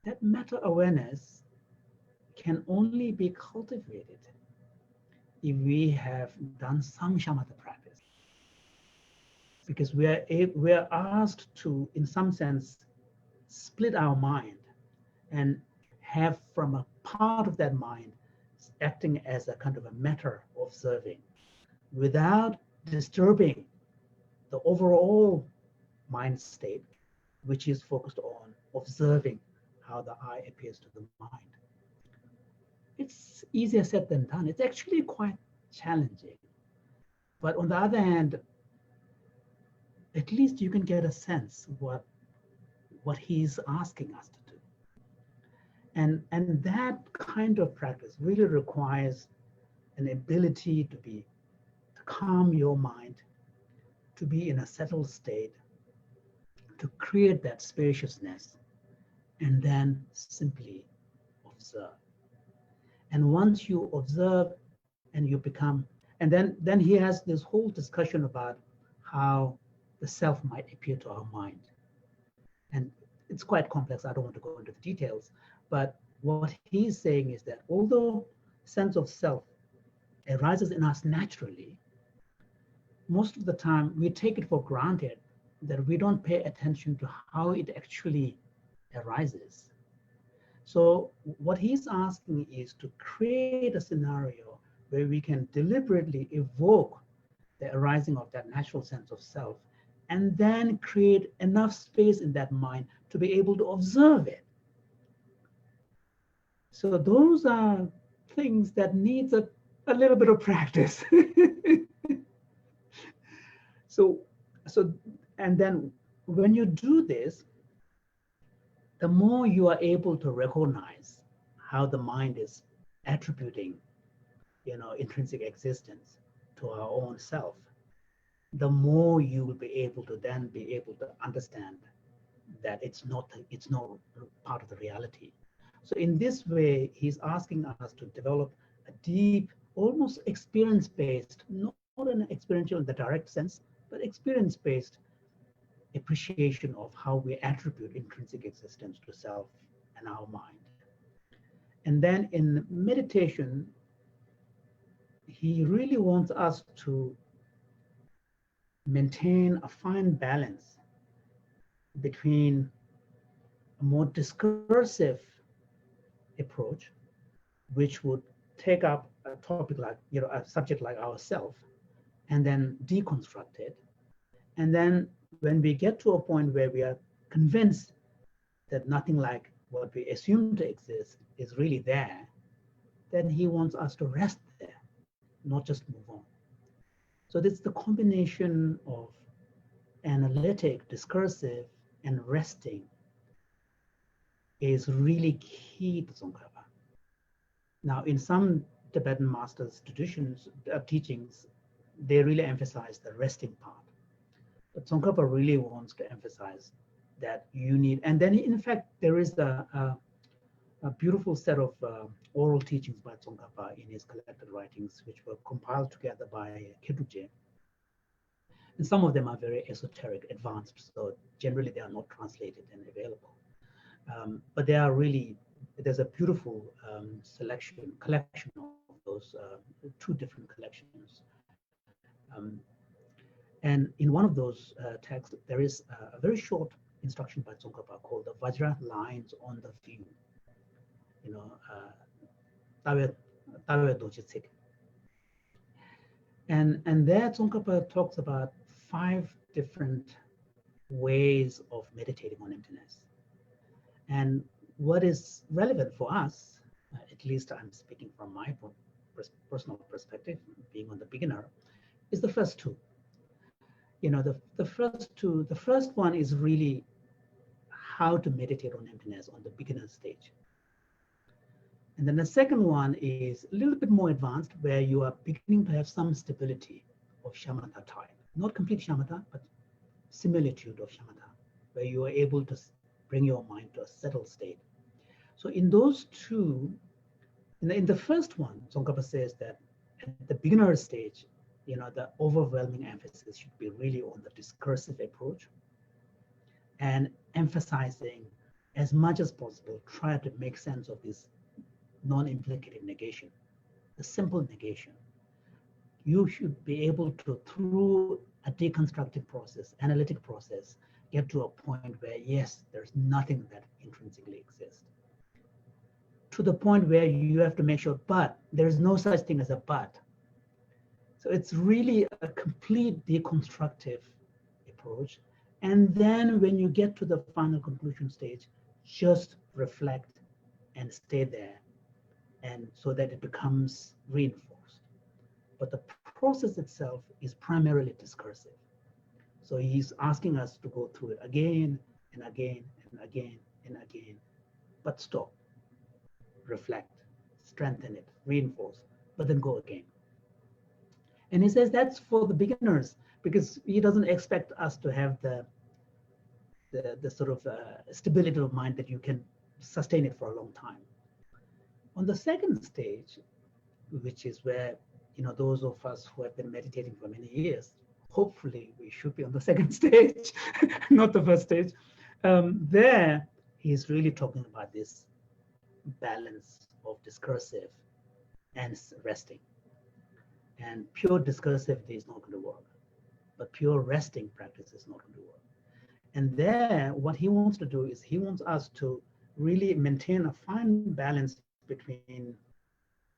That meta-awareness can only be cultivated if we have done some shamatha practice. Because we are asked to, in some sense, split our mind and have from a part of that mind acting as a kind of a meta-observing without disturbing the overall mind state, which is focused on observing how the I appears to the mind. It's easier said than done. It's actually quite challenging. But on the other hand, at least you can get a sense what he's asking us to do. And that kind of practice really requires an ability to calm your mind, to be in a settled state, to create that spaciousness, and then simply observe. And once you observe and you become, and then he has this whole discussion about how the self might appear to our mind. And it's quite complex. I don't want to go into the details, but what he's saying is that although sense of self arises in us naturally, most of the time we take it for granted that we don't pay attention to how it actually arises. So what he's asking is to create a scenario where we can deliberately evoke the arising of that natural sense of self, and then create enough space in that mind to be able to observe it. So those are things that needs a little bit of practice. So, and then when you do this, the more you are able to recognize how the mind is attributing, intrinsic existence to our own self, the more you will be able to understand that it's not part of the reality. So in this way, he's asking us to develop a deep, almost experience-based, not an experiential in the direct sense, but experience-based appreciation of how we attribute intrinsic existence to self and our mind. And then in meditation, he really wants us to maintain a fine balance between a more discursive approach, which would take up a topic like, a subject like ourself, and then deconstruct it. And then when we get to a point where we are convinced that nothing like what we assume to exist is really there, then he wants us to rest there, not just move on. So this is the combination of analytic, discursive, and resting is really key to Tsongkhapa. Now, in some Tibetan masters' traditions, teachings, they really emphasize the resting part. But Tsongkhapa really wants to emphasize that you need, and then in fact, there is a beautiful set of oral teachings by Tsongkhapa in his collected writings, which were compiled together by Keduje. And some of them are very esoteric, advanced, so generally they are not translated and available. But they are really, there's a beautiful collection of those two different collections. And in one of those texts, there is a very short instruction by Tsongkhapa called the Vajra lines on the view. And there Tsongkhapa talks about 5 different ways of meditating on emptiness. And what is relevant for us at least I'm speaking from my personal perspective, being on the beginner, is the first two. The first one is really how to meditate on emptiness on the beginner stage. And then the second one is a little bit more advanced, where you are beginning to have some stability of shamatha type. Not complete shamatha, but similitude of shamatha, where you are able to bring your mind to a settled state. So in those two, in the first one, Tsongkhapa says that at the beginner stage, the overwhelming emphasis should be really on the discursive approach and emphasizing as much as possible, try to make sense of this non-implicated negation, the simple negation. You should be able to, through a deconstructive process, analytic process, get to a point where, yes, there's nothing that intrinsically exists. To the point where you have to make sure, but there's no such thing as a but. So it's really a complete deconstructive approach. And then when you get to the final conclusion stage, just reflect and stay there, and so that it becomes reinforced. But the process itself is primarily discursive. So he's asking us to go through it again and again and again and again, but stop, reflect, strengthen it, reinforce, but then go again. And he says that's for the beginners, because he doesn't expect us to have the sort of stability of mind that you can sustain it for a long time. On the second stage, which is where those of us who have been meditating for many years, hopefully we should be on the second stage, not the first stage. There, he's really talking about this balance of discursive and resting. And pure discursivity is not going to work, but pure resting practice is not going to work. And there, what he wants to do is he wants us to really maintain a fine balance between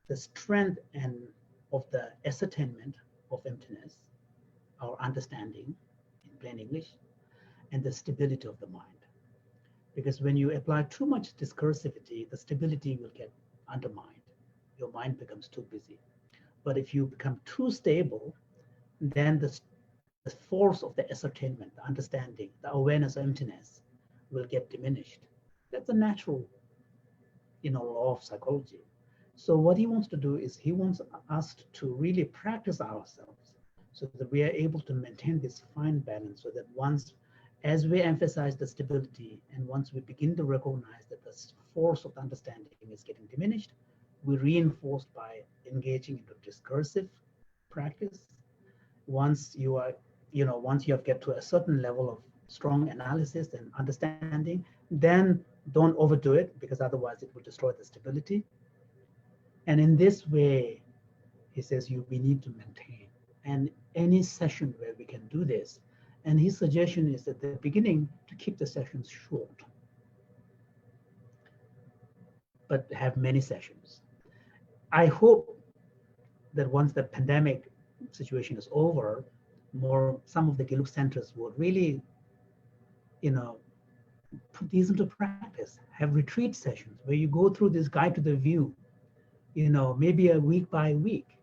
the strength and of the ascertainment of emptiness, our understanding in plain English, and the stability of the mind. Because when you apply too much discursivity, the stability will get undermined. Your mind becomes too busy. But if you become too stable, then the force of the ascertainment, the understanding, the awareness of emptiness will get diminished. That's a natural, law of psychology. So what he wants to do is he wants us to really practice ourselves so that we are able to maintain this fine balance, so that as we emphasize the stability, and once we begin to recognize that the force of the understanding is getting diminished, we reinforce by engaging into discursive practice. Once you have get to a certain level of strong analysis and understanding, then don't overdo it, because otherwise it will destroy the stability. And in this way, he says we need to maintain. And any session where we can do this, and his suggestion is at the beginning to keep the sessions short, but have many sessions. I hope that once the pandemic situation is over, some of the Gelug centers will really, put these into practice, have retreat sessions where you go through this guide to the view, maybe a week by week,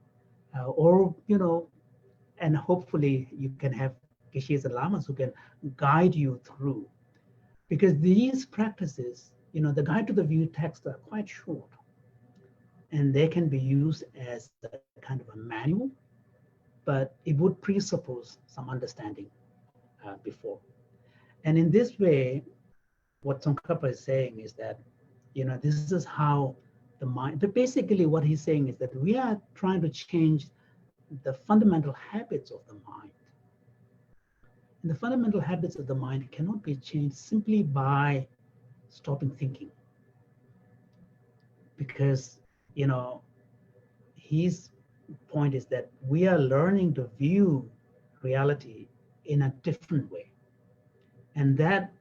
and hopefully you can have Geshes and Lamas who can guide you through. Because these practices, the guide to the view texts are quite short, and they can be used as a kind of a manual, but it would presuppose some understanding before. And in this way, what Tsongkhapa is saying is that, this is how the mind, but basically what he's saying is that we are trying to change the fundamental habits of the mind. And the fundamental habits of the mind cannot be changed simply by stopping thinking. Because, his point is that we are learning to view reality in a different way. And that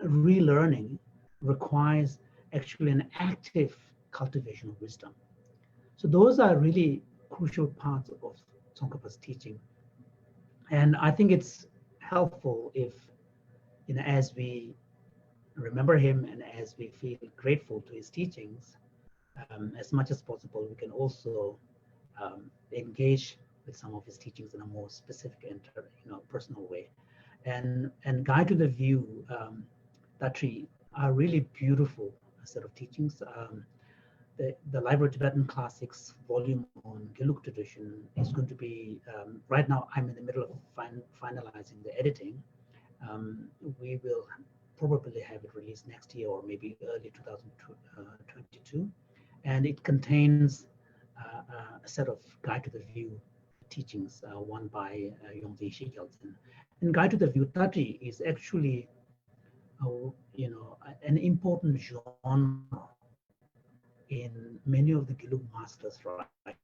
relearning requires actually an active cultivation of wisdom. So those are really crucial parts of Tsongkhapa's teaching. And I think it's helpful if, as we remember him and as we feel grateful to his teachings, as much as possible, we can also engage with some of his teachings in a more specific and personal way. And Guide to the View, Datri, are really beautiful set of teachings. The Library of Tibetan Classics volume on Gelug tradition is going to be, right now I'm in the middle of finalizing the editing. We will probably have it released next year or maybe early 2022. And it contains a set of Guide to the View teachings, one by Yongzi Shigyaltsen. And Guide to the View Tati is actually, an important genre in many of the Gelug masters, right?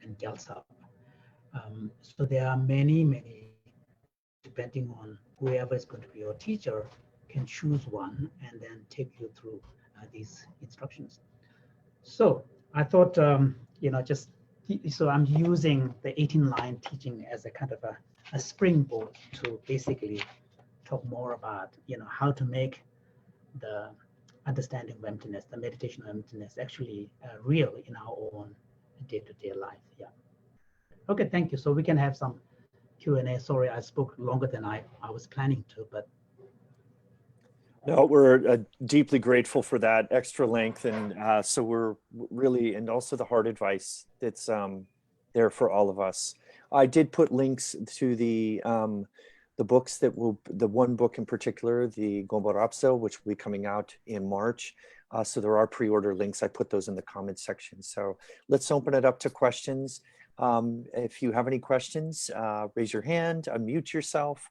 And Gyaltsab. So there are many, depending on whoever is going to be your teacher, can choose one and then take you through these instructions. So I thought, so I'm using the 18-line teaching as a kind of a springboard to basically talk more about, how to make the understanding of emptiness, the meditation of emptiness, actually real in our own day-to-day life. Yeah. Okay, thank you. So we can have some Q&A. Sorry, I spoke longer than I was planning to, but. No, we're deeply grateful for that extra length. And so we're really, and also the hard advice that's there for all of us. I did put links to the books that will, the one book in particular, the Gombo Rapso, which will be coming out in March. So there are pre-order links. I put those in the comment section. So let's open it up to questions. If you have any questions, raise your hand, unmute yourself,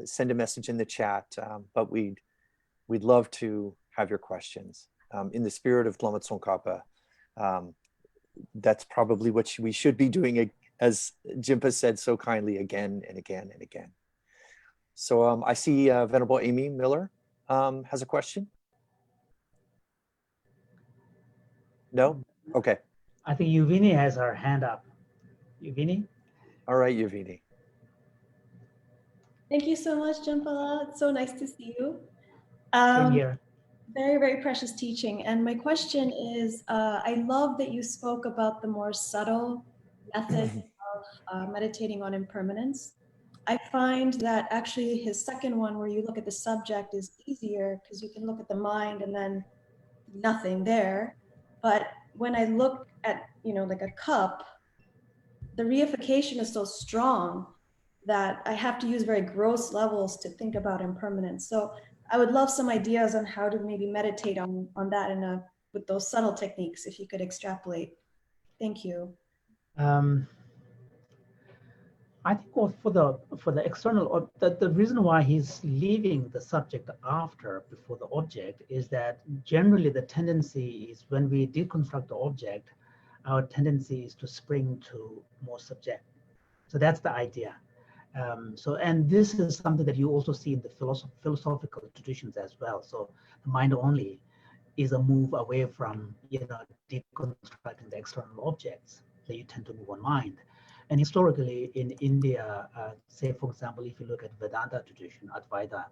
send a message in the chat. But we'd love to have your questions. In the spirit of Lama Tsongkhapa, that's probably what we should be doing, as Jinpa said so kindly, again and again and again. So I see Venerable Amy Miller has a question. No? Okay. I think Yuvini has her hand up. Yuvini? All right, Yuvini. Thank you so much, Jinpa. It's so nice to see you. Same here. Very precious teaching. And my question is, I love that you spoke about the more subtle method of meditating on impermanence. I find that actually his second one, where you look at the subject, is easier because you can look at the mind and then nothing there. But when I look at, like a cup, the reification is so strong that I have to use very gross levels to think about impermanence. So I would love some ideas on how to maybe meditate on that with those subtle techniques, if you could extrapolate. Thank you. I think for the external, the reason why he's leaving the subject before the object is that generally the tendency is, when we deconstruct the object, our tendency is to spring to more subject. So that's the idea. And this is something that you also see in the philosophical traditions as well. So the mind only is a move away from, deconstructing the external objects. So you tend to move on mind. And historically in India, say for example, if you look at Vedanta tradition, Advaita,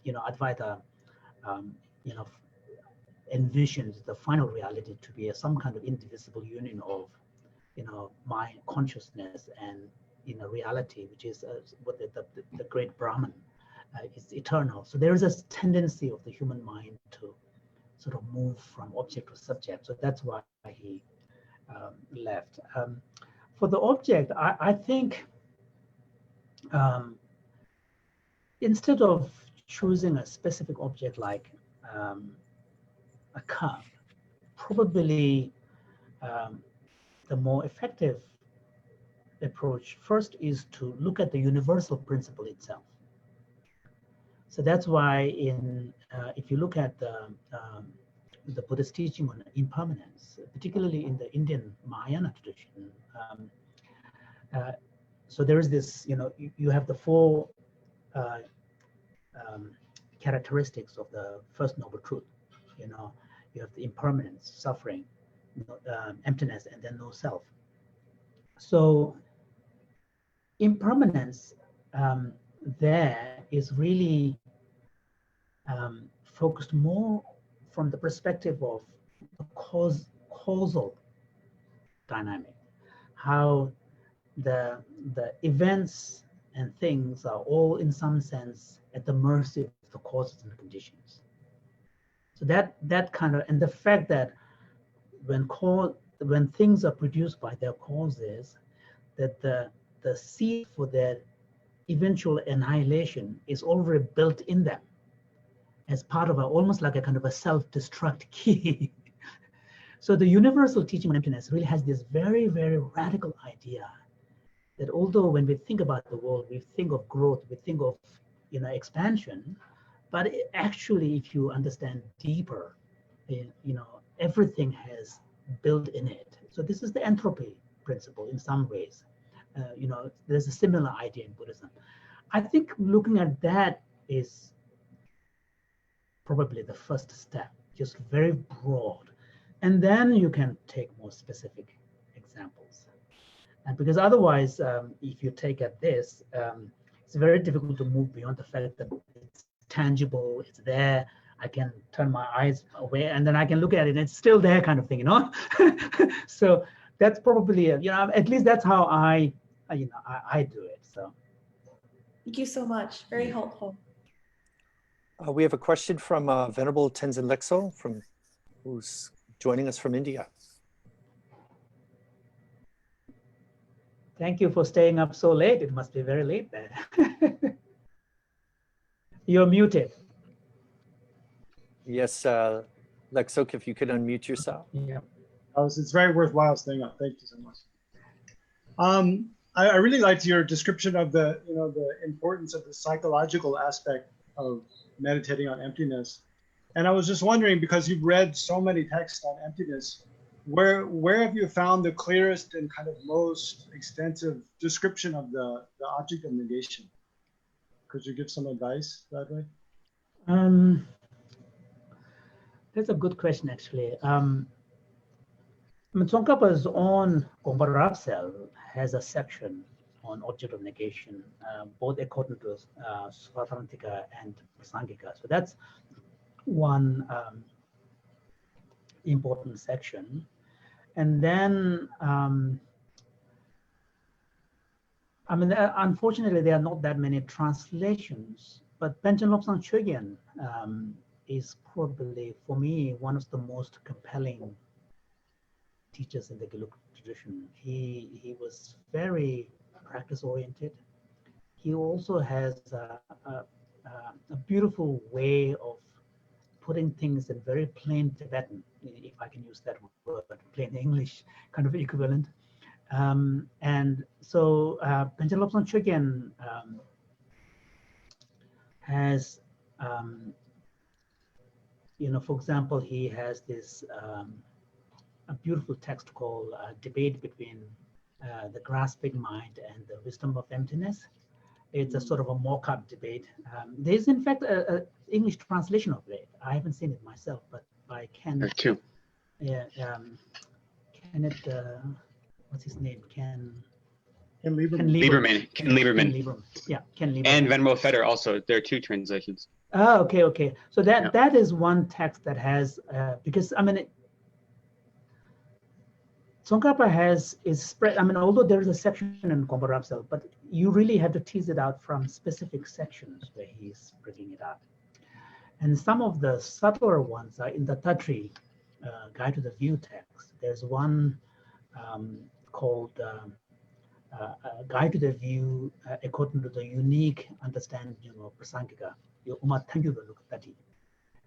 Advaita, envisions the final reality to be some kind of indivisible union of, mind, consciousness, and reality, which is what the great Brahman is eternal. So there is a tendency of the human mind to sort of move from object to subject. So that's why he left. For the object, I think instead of choosing a specific object like a cup, probably the more effective approach first is to look at the universal principle itself. So that's why if you look at the Buddhist teaching on impermanence, particularly in the Indian Mahayana tradition, so there is this, you have the four characteristics of the First Noble Truth. You have the impermanence, suffering, emptiness, and then no self. So impermanence there is really focused more from the perspective of the causal dynamic, how the events and things are all in some sense at the mercy of the causes and the conditions. So that kind of, and the fact that when things are produced by their causes, that the seed for their eventual annihilation is already built in them as part of almost like a kind of a self-destruct key. So the universal teaching on emptiness really has this very, very radical idea that although when we think about the world, we think of growth, we think of expansion, but actually, if you understand deeper, everything has built in it. So this is the entropy principle in some ways. There's a similar idea in Buddhism. I think looking at that is probably the first step, just very broad. And then you can take more specific examples. And because otherwise, if you take at this, it's very difficult to move beyond the fact that it's tangible, it's there, I can turn my eyes away and then I can look at it and it's still there kind of thing, So that's probably, at least that's how I do it, so. Thank you so much, very helpful. We have a question from Venerable Tenzin Lexo, who's joining us from India. Thank you for staying up so late. It must be very late there. You're muted. Yes, Lexo, if you could unmute yourself. Yeah. It's very worthwhile staying up. Thank you so much. I really liked your description of the importance of the psychological aspect of meditating on emptiness. And I was just wondering, because you've read so many texts on emptiness, where have you found the clearest and kind of most extensive description of the object of negation? Could you give some advice that way? That's a good question, actually. Tsongkhapa's own Gompa Rapsel has a section on object of negation, both according to Svatrantika and Prasangika. So that's one important section. And then, unfortunately, there are not that many translations, but Panchen Lobsang Chögyен is probably, for me, one of the most compelling teachers in the Gelug tradition. He was very practice-oriented. He also has a beautiful way of putting things in very plain Tibetan, if I can use that word, plain English kind of equivalent. And so Panchen Lobsang Chögyen has, for example, he has this a beautiful text called Debate Between the Grasping Mind and the Wisdom of Emptiness. It's a sort of a mock-up debate. There's in fact an English translation of it. I haven't seen it myself, but by Ken. There too. Yeah, Kenneth, what's his name? Ken Lieberman. Yeah, Ken Lieberman. And Venerable Feder also. There are two translations. Oh, okay. So that is one text that has because Tsongkhapa is spread. Although there is a section in Gompa Rapsel, but you really have to tease it out from specific sections where he's breaking it up. And some of the subtler ones are in the Tatri Guide to the View text. There's one called Guide to the View according to the unique understanding of Prasangika.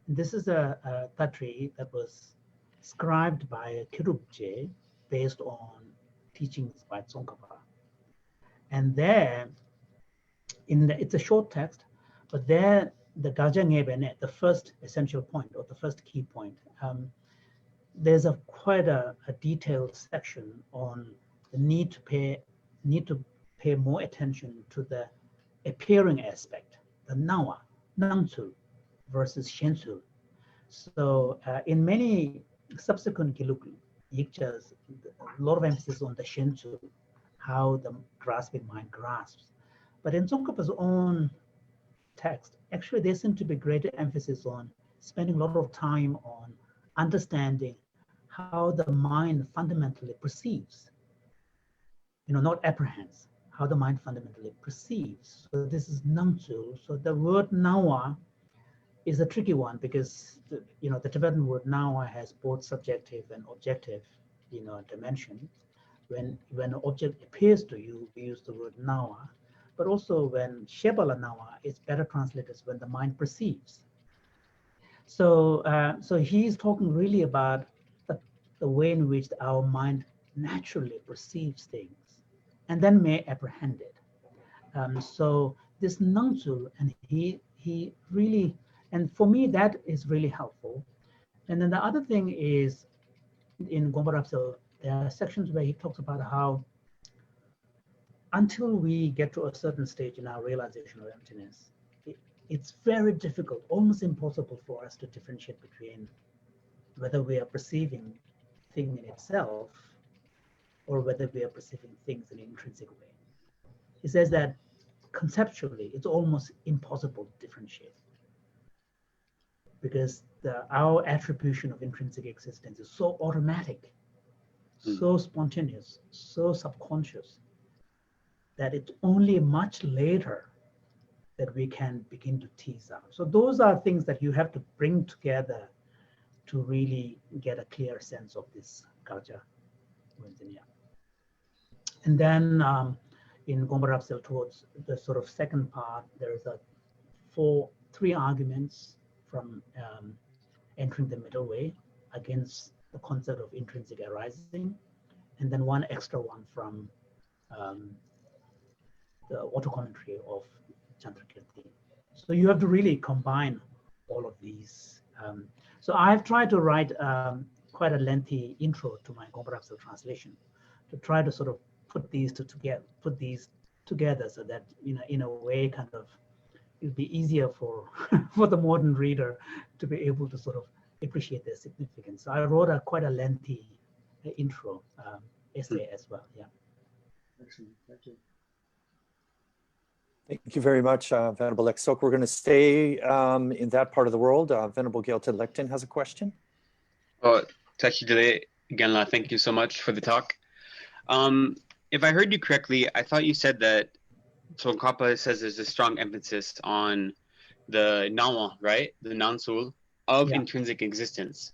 This is a Tatri that was scribed by Kirubje based on teachings by Tsongkhapa. And there, it's a short text, but there, the Gajang the first essential point or the first key point, there's quite a detailed section on the need to pay more attention to the appearing aspect, the nawa, nangsu versus shensu. So in many subsequent Gelug Yikchas, a lot of emphasis on the shensu, how the grasping mind grasps. But in Tsongkhapa's own text, actually there seems to be greater emphasis on spending a lot of time on understanding how the mind fundamentally perceives, not apprehends, how the mind fundamentally perceives. So this is Nangzhu. So the word Nawa is a tricky one because the Tibetan word Nawa has both subjective and objective, dimension. When an object appears to you, we use the word Nawa, but also when Shebala Nawa is better translated as when the mind perceives. So he's talking really about the way in which our mind naturally perceives things and then may apprehend it. So this Nangzhu, and he really, and for me that is really helpful. And then the other thing is in Gompa Rapsel, there are sections where he talks about how until we get to a certain stage in our realization of emptiness, it's very difficult, almost impossible for us to differentiate between whether we are perceiving thing in itself or whether we are perceiving things in an intrinsic way. He says that conceptually, it's almost impossible to differentiate because our attribution of intrinsic existence is so automatic, so spontaneous, so subconscious, that it's only much later that we can begin to tease out. So those are things that you have to bring together to really get a clear sense of this culture. And then in Gompa Rapsel, towards the sort of second part, there is three arguments from entering the middle way against the concept of intrinsic arising, and then one extra one from the auto commentary of Chandrakirti. So you have to really combine all of these. So I've tried to write quite a lengthy intro to my Gompa Rapsel translation to try to sort of put these together so that in a way kind of it'll be easier for for the modern reader to be able to sort of appreciate their significance. So I wrote quite a lengthy intro essay as well. Yeah. Excellent. Thank you. Thank you very much, Venerable Lek-Sok. We're going to stay in that part of the world. Venerable Gyalta Lekton has a question. Oh, Tachidele Genla, thank you so much for the talk. If I heard you correctly, I thought you said that Tsongkhapa says there's a strong emphasis on the Nawa, right? The Nansul of intrinsic existence.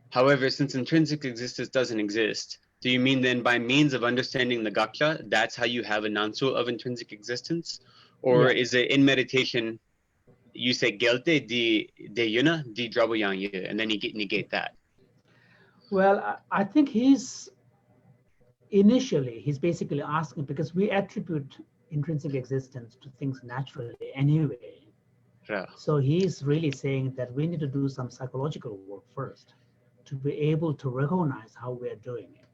However, since intrinsic existence doesn't exist, do you mean then by means of understanding the Gakya, that's how you have a Nansul of intrinsic existence? Or is it in meditation, you say Gelte di yuna di draboyang ye, and then you negate that? Well, I think he's basically asking, because we attribute intrinsic existence to things naturally anyway. Yeah. So he's really saying that we need to do some psychological work first to be able to recognize how we're doing it.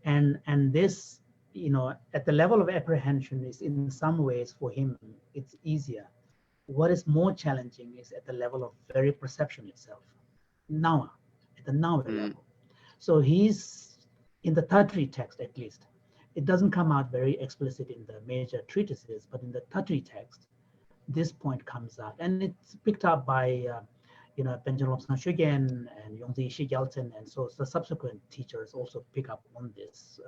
And this, at the level of apprehension is in some ways for him, it's easier. What is more challenging is at the level of very perception itself. Now, at the now level. So he's, in the Tatri text at least, it doesn't come out very explicit in the major treatises, but in the Tatri text, this point comes out. And it's picked up by, Benjamin Lobsang Shögen and Yongzi Shigyalten, and so the subsequent teachers also pick up on this.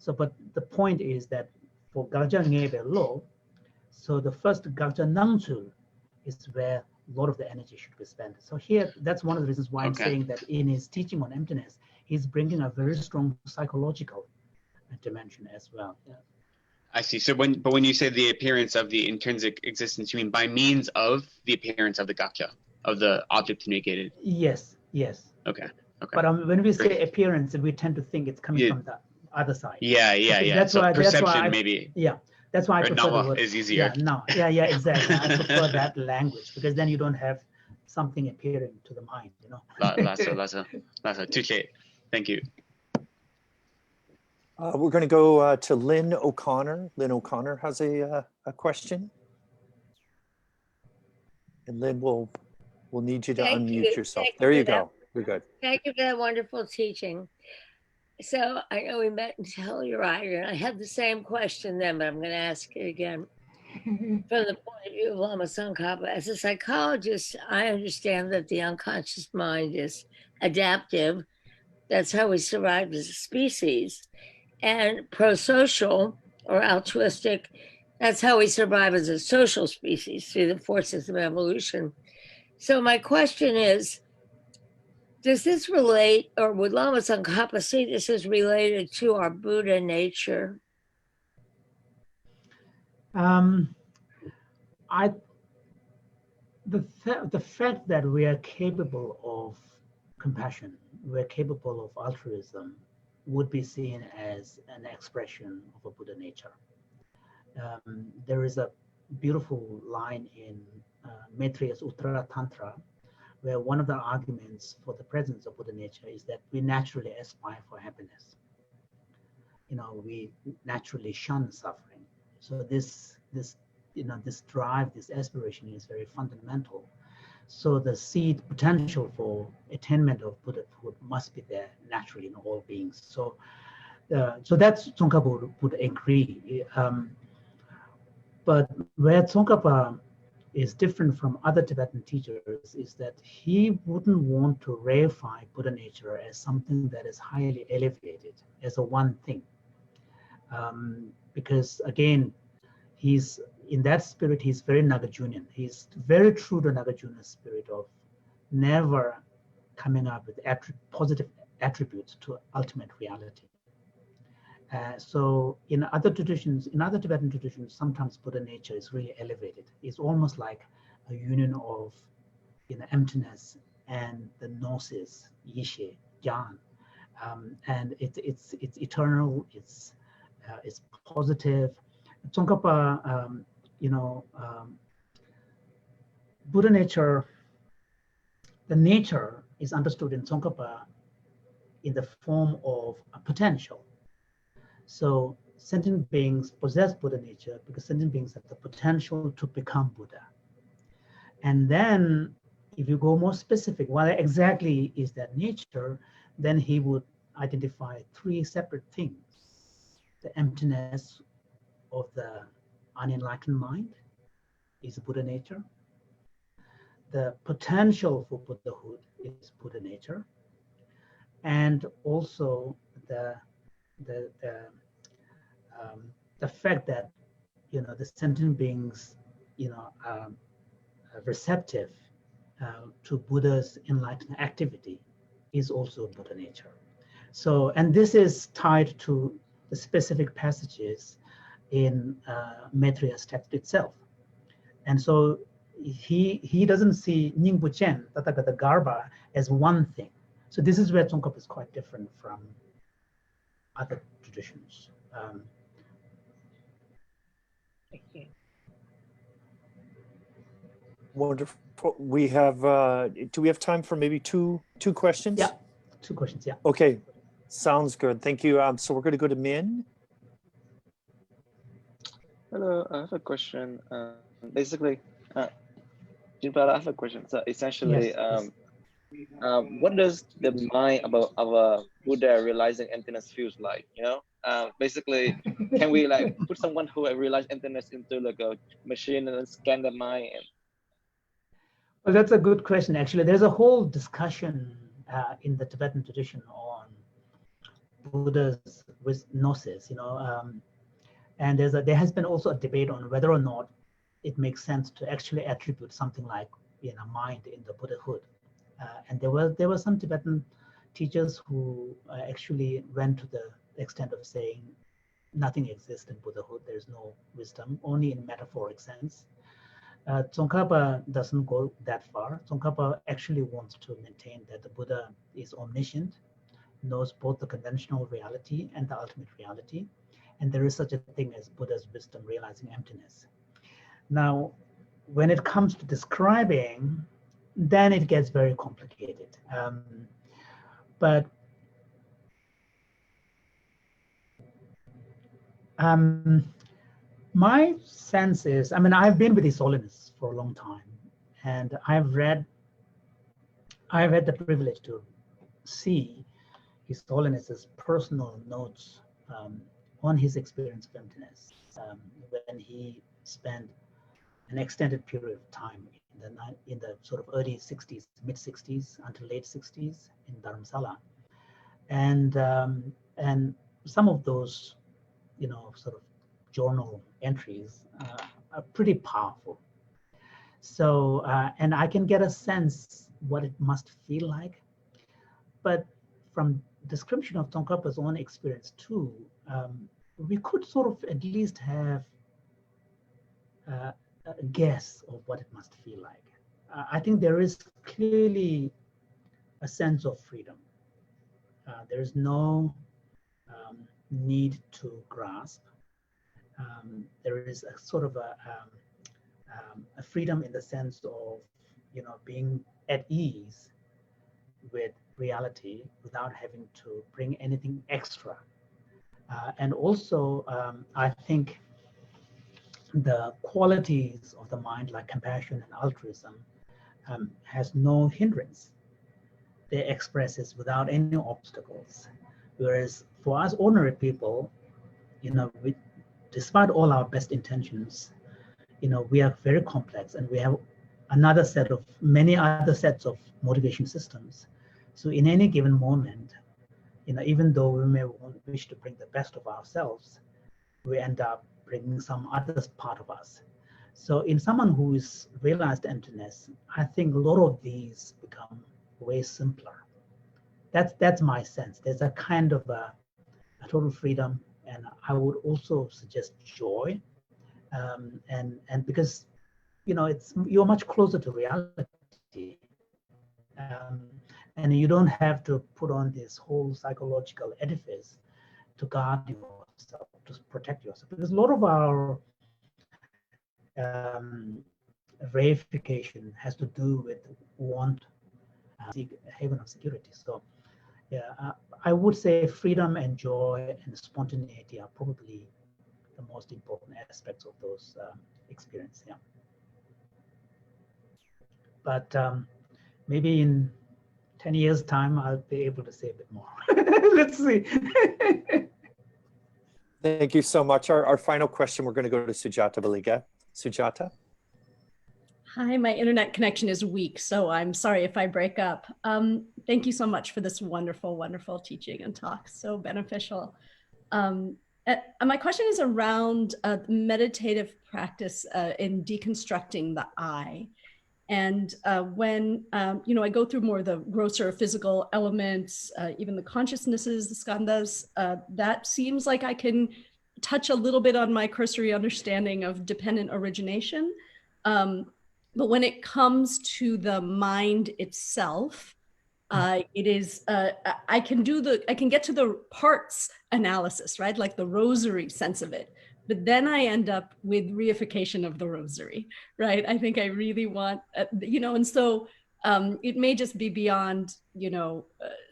But the point is that for Gagja Ngebe Lo, so the first Gagja Nangzul is where a lot of the energy should be spent. So here, that's one of the reasons why I'm saying that in his teaching on emptiness, he's bringing a very strong psychological dimension as well. Yeah. I see. So when you say the appearance of the intrinsic existence, you mean by means of the appearance of the Gakya, of the object negated? Yes. Okay. But when we say appearance, we tend to think it's coming from the other side. Yeah. That's so why perception maybe. Yeah, that's why I prefer the word. Is easier. Yeah, exactly. I prefer that language because then you don't have something appearing to the mind, Lasa. Touche. Thank you. We're going to go to Lynn O'Connor. Lynn O'Connor has a question. And Lynn, we'll need you to unmute yourself. There you go. You're good. Thank you for that wonderful teaching. So I know we met in Telluride, and I had the same question then, but I'm going to ask it again. From the point of view of Lama Tsongkhapa, as a psychologist, I understand that the unconscious mind is adaptive. That's how we survived as a species. And pro-social or altruistic, that's how we survive as a social species through the forces of evolution. So my question is, does this relate, or would Lama Tsongkhapa see this as related to our Buddha nature? The fact that we are capable of compassion, we're capable of altruism, would be seen as an expression of a Buddha nature. There is a beautiful line in Maitreya's Uttara Tantra, where one of the arguments for the presence of Buddha nature is that we naturally aspire for happiness. We naturally shun suffering. So this drive, this aspiration is very fundamental. So the seed potential for attainment of Buddhahood must be there naturally in all beings. So that's Tsongkhapa would agree. But where Tsongkhapa is different from other Tibetan teachers is that he wouldn't want to reify Buddha nature as something that is highly elevated, as a one thing. Because again, he's in that spirit, he's very Nagarjunan. He's very true to Nagarjuna's spirit of never coming up with positive attributes to ultimate reality. So in other traditions, in other Tibetan traditions, sometimes Buddha nature is really elevated. It's almost like a union of emptiness and the gnosis, yishe, jhan, and it's eternal. It's positive. Tsongkhapa, Buddha nature, the nature is understood in Tsongkhapa in the form of a potential. So sentient beings possess Buddha nature because sentient beings have the potential to become Buddha. And then if you go more specific, what exactly is that nature, then he would identify three separate things. The emptiness of the unenlightened mind is Buddha nature. The potential for Buddhahood is Buddha nature. And also the fact that the sentient beings are receptive to Buddha's enlightened activity is also Buddha nature. So, and this is tied to the specific passages in Maitreya's text itself. And so he doesn't see Nyingpo Chen, Tathagata Garba, as one thing. So this is where Tsongkhapa is quite different from other traditions. Thank you. Wonderful. We have, do we have time for maybe two questions? Yeah, two questions, yeah. Okay, sounds good. Thank you. So we're going to go to Min. Hello, I have a question. Basically, Jinpa, I have a question. So essentially, Yes. What does the mind about our Buddha realizing emptiness feels like? Basically, can we like put someone who realized emptiness into like a machine and then scan the mind? Well, that's a good question. Actually, there's a whole discussion in the Tibetan tradition on Buddha's with gnosis, and there has been also a debate on whether or not it makes sense to actually attribute something like mind in the Buddhahood. And there were some Tibetan teachers who actually went to the extent of saying nothing exists in Buddhahood. There's no wisdom, only in metaphoric sense. Tsongkhapa doesn't go that far. Tsongkhapa actually wants to maintain that the Buddha is omniscient, knows both the conventional reality and the ultimate reality, and there is such a thing as Buddha's wisdom realizing emptiness. Now, when it comes to describing, then it gets very complicated. But my sense is, I've been with His Holiness for a long time, and I've had the privilege to see His Holiness's personal notes on his experience of emptiness when he spent an extended period of time in the sort of early 60s, mid 60s until late 60s in Dharamsala, and some of those, sort of journal entries are pretty powerful. So, and I can get a sense what it must feel like. But from description of Tsongkhapa's own experience too, we could sort of at least have a guess of what it must feel like. I think there is clearly a sense of freedom. There is no need to grasp. There is a sort of a freedom in the sense of, being at ease with reality without having to bring anything extra. And also, I think the qualities of the mind, like compassion and altruism, has no hindrance. They express it without any obstacles. Whereas for us ordinary people, despite all our best intentions, we are very complex, and we have many other sets of motivation systems. So in any given moment, even though we may wish to bring the best of ourselves, we end up bringing some other part of us. So in someone who is realized emptiness, I think a lot of these become way simpler. That's my sense. There's a kind of a total freedom, and I would also suggest joy, and because you're much closer to reality, and you don't have to put on this whole psychological edifice to guard yourself, to protect yourself, because a lot of our reification has to do with want, haven of security. So yeah, I would say freedom and joy and spontaneity are probably the most important aspects of those experiences. Yeah. But maybe in 10 years' time, I'll be able to say a bit more. Let's see. Thank you so much. Our final question, we're going to go to Sujata Baliga. Sujata? Hi, my internet connection is weak, so I'm sorry if I break up. Thank you so much for this wonderful, wonderful teaching and talk. So beneficial. My question is around meditative practice in deconstructing the I. And when I go through more of the grosser physical elements, even the consciousnesses, the skandhas, that seems like I can touch a little bit on my cursory understanding of dependent origination. But when it comes to the mind itself, it is I can get to the parts analysis, right? Like the rosary sense of it. But then I end up with reification of the rosary, right? I think I really want, and so it may just be beyond,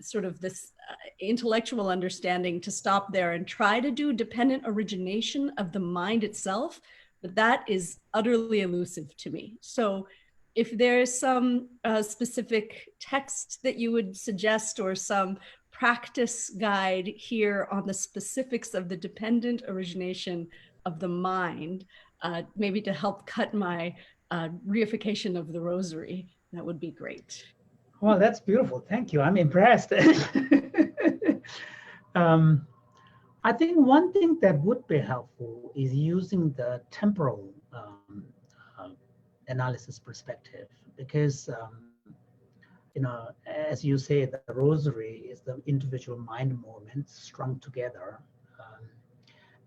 sort of this intellectual understanding to stop there and try to do dependent origination of the mind itself, but that is utterly elusive to me. So if there is some specific text that you would suggest or some practice guide here on the specifics of the dependent origination of the mind, maybe to help cut my reification of the rosary, that would be great. Well, that's beautiful. Thank you. I'm impressed. I think one thing that would be helpful is using the temporal analysis perspective, because as you say, the rosary is the individual mind movements strung together,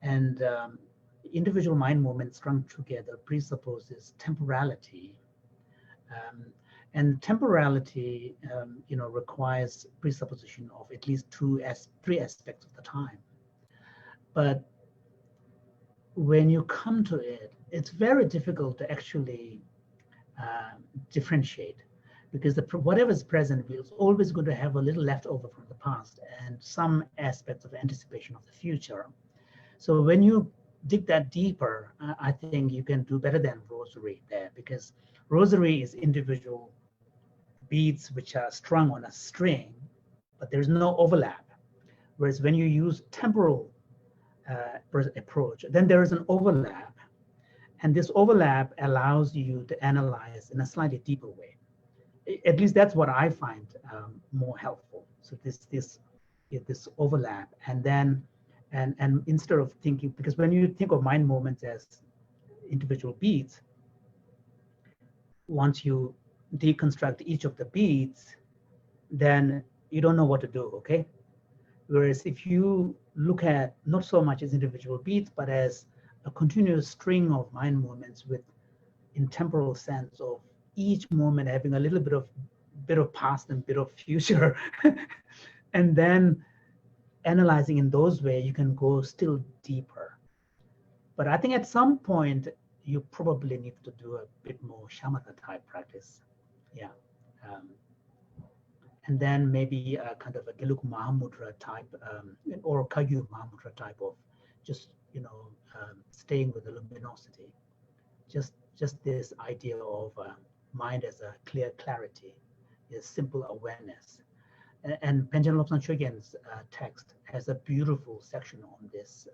and individual mind movements strung together presupposes temporality, and temporality requires presupposition of at least three aspects of the time. But when you come to it, it's very difficult to actually differentiate, because whatever is present is always going to have a little leftover from the past and some aspects of anticipation of the future. So when you dig that deeper, I think you can do better than rosary there, because rosary is individual beads which are strung on a string, but there's no overlap. Whereas when you use temporal approach, then there is an overlap, And this overlap allows you to analyze in a slightly deeper way. At least that's what I find more helpful. So this overlap, and then and instead of thinking, because when you think of mind movements as individual beats, once you deconstruct each of the beats, then you don't know what to do, okay? Whereas if you look at not so much as individual beats, but as a continuous string of mind movements with in temporal sense of each moment having a little bit of past and bit of future, and then analyzing in those ways, you can go still deeper. But I think at some point, you probably need to do a bit more shamatha type practice. Yeah. And then maybe a kind of a Geluk Mahamudra type or Kagyu Mahamudra type of just, staying with the luminosity. Just this idea of mind as a clear clarity, a simple awareness. And Panchen Lobsang Chögyal's text has a beautiful section on this.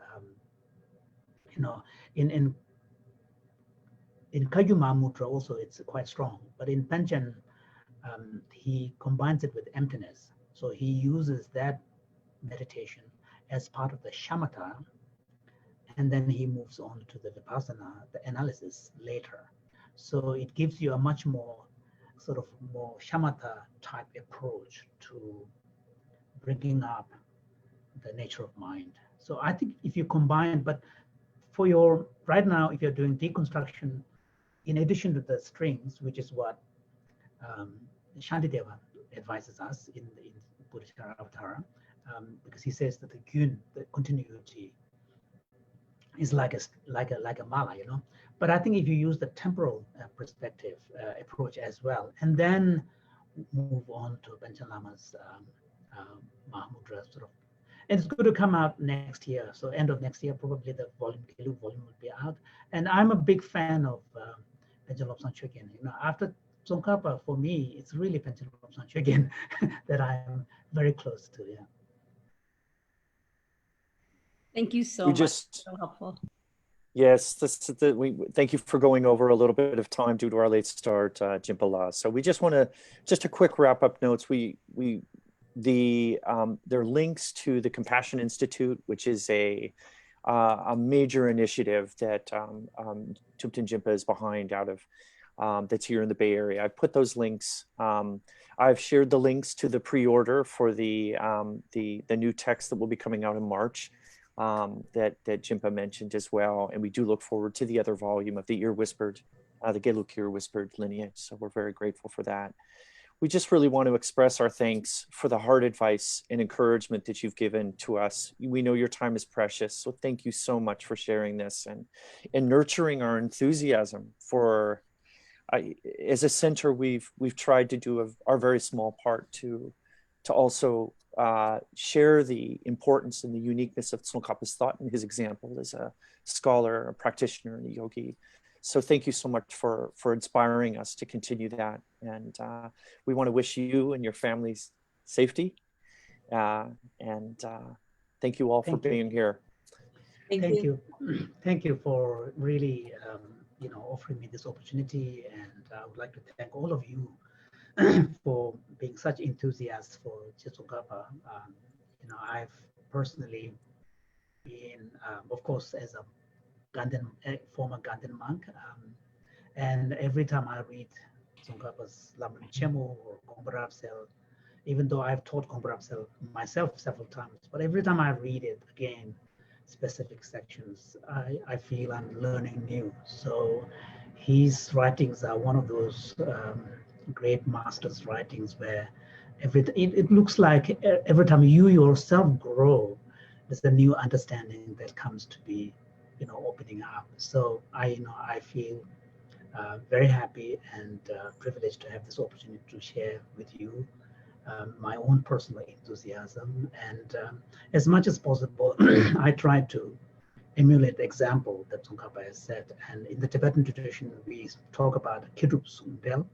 In Kagyu Mahamudra also it's quite strong, but in Panchen he combines it with emptiness. So he uses that meditation as part of the shamatha, and then he moves on to the vipassana, the analysis later. So it gives you a much more sort of more shamatha type approach to bringing up the nature of mind. So I think if you combine, but for your, right now, if you're doing deconstruction, in addition to the strings, which is what Shantideva advises us in Buddhist Avatar, because he says that the gyun, the continuity, is like a mala, But I think if you use the temporal perspective approach as well, and then move on to Panchen Lama's Mahamudra sort of, and it's going to come out next year. So end of next year, probably the volume will be out. And I'm a big fan of Panchen Lobsang Chögyal. After Tsongkhapa, for me, it's really Panchen Lobsang Chögyal that I'm very close to. Yeah. Thank you so much. So helpful. Yes, we thank you for going over a little bit of time due to our late start, Jinpa. So we just want to, just a quick wrap up notes. There are links to the Compassion Institute, which is a major initiative that Thupten Jinpa is behind out of that's here in the Bay Area. I've put those links. I've shared the links to the pre-order for the new text that will be coming out in March. That Jinpa mentioned as well. And we do look forward to the other volume of the Ear Whispered, the Geluk Ear Whispered lineage. So we're very grateful for that. We just really want to express our thanks for the hard advice and encouragement that you've given to us. We know your time is precious. So thank you so much for sharing this and nurturing our enthusiasm for, as a center, we've tried to do our very small part to also share the importance and the uniqueness of Tsongkhapa's thought and his example as a scholar, a practitioner, and a yogi. So thank you so much for inspiring us to continue that. And we want to wish you and your families safety. And thank you all for being here. Thank you. Thank you for really, offering me this opportunity. And I would like to thank all of you for being such enthusiasts for Tsongkhapa. I've personally been, of course, as a former Ganden monk, and every time I read Tsongkhapa's Lamrim Chemo or Gombarapsel, even though I've taught Gombarapsel myself several times, but every time I read it again, specific sections, I feel I'm learning new. So his writings are one of those great master's writings where it looks like every time you yourself grow, there's a new understanding that comes to be, opening up. So I feel very happy and privileged to have this opportunity to share with you my own personal enthusiasm. And as much as possible, I try to emulate the example that Tsongkhapa has set. And in the Tibetan tradition, we talk about Kidrup Sundel,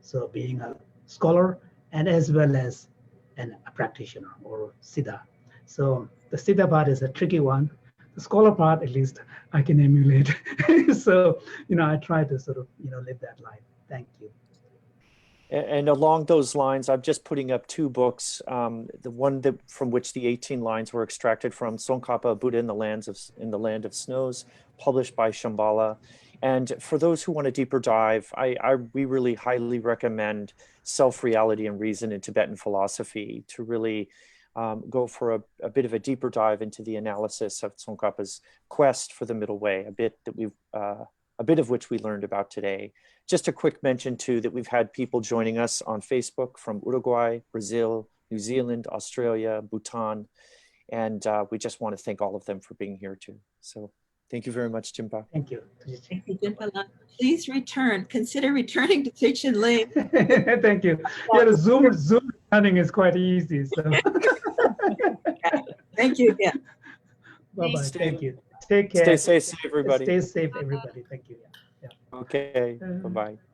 so being a scholar and as well as a practitioner or siddha. So the siddha part is a tricky one the scholar part, at least I can emulate. So, I try to sort of, live that life. Thank you. And along those lines, I'm just putting up two books. The one from which the 18 lines were extracted from, Tsongkhapa, Buddha in the Land of Snows, published by Shambhala. And for those who want a deeper dive, we really highly recommend Self-Reality and Reason in Tibetan Philosophy to really go for a bit of a deeper dive into the analysis of Tsongkhapa's quest for the middle way, a bit of which we learned about today. Just a quick mention too that we've had people joining us on Facebook from Uruguay, Brazil, New Zealand, Australia, Bhutan, and we just want to thank all of them for being here too. So thank you very much, Jinpa. Thank you. Thank you, Jinpa. Please consider returning to Thupten Ling. Thank you. Yeah, the Zoom running is quite easy. So. Thank you again. Bye-bye. Thank you. Take care. Stay safe, everybody. Stay safe, everybody. Thank you. Yeah. Okay. Bye-bye.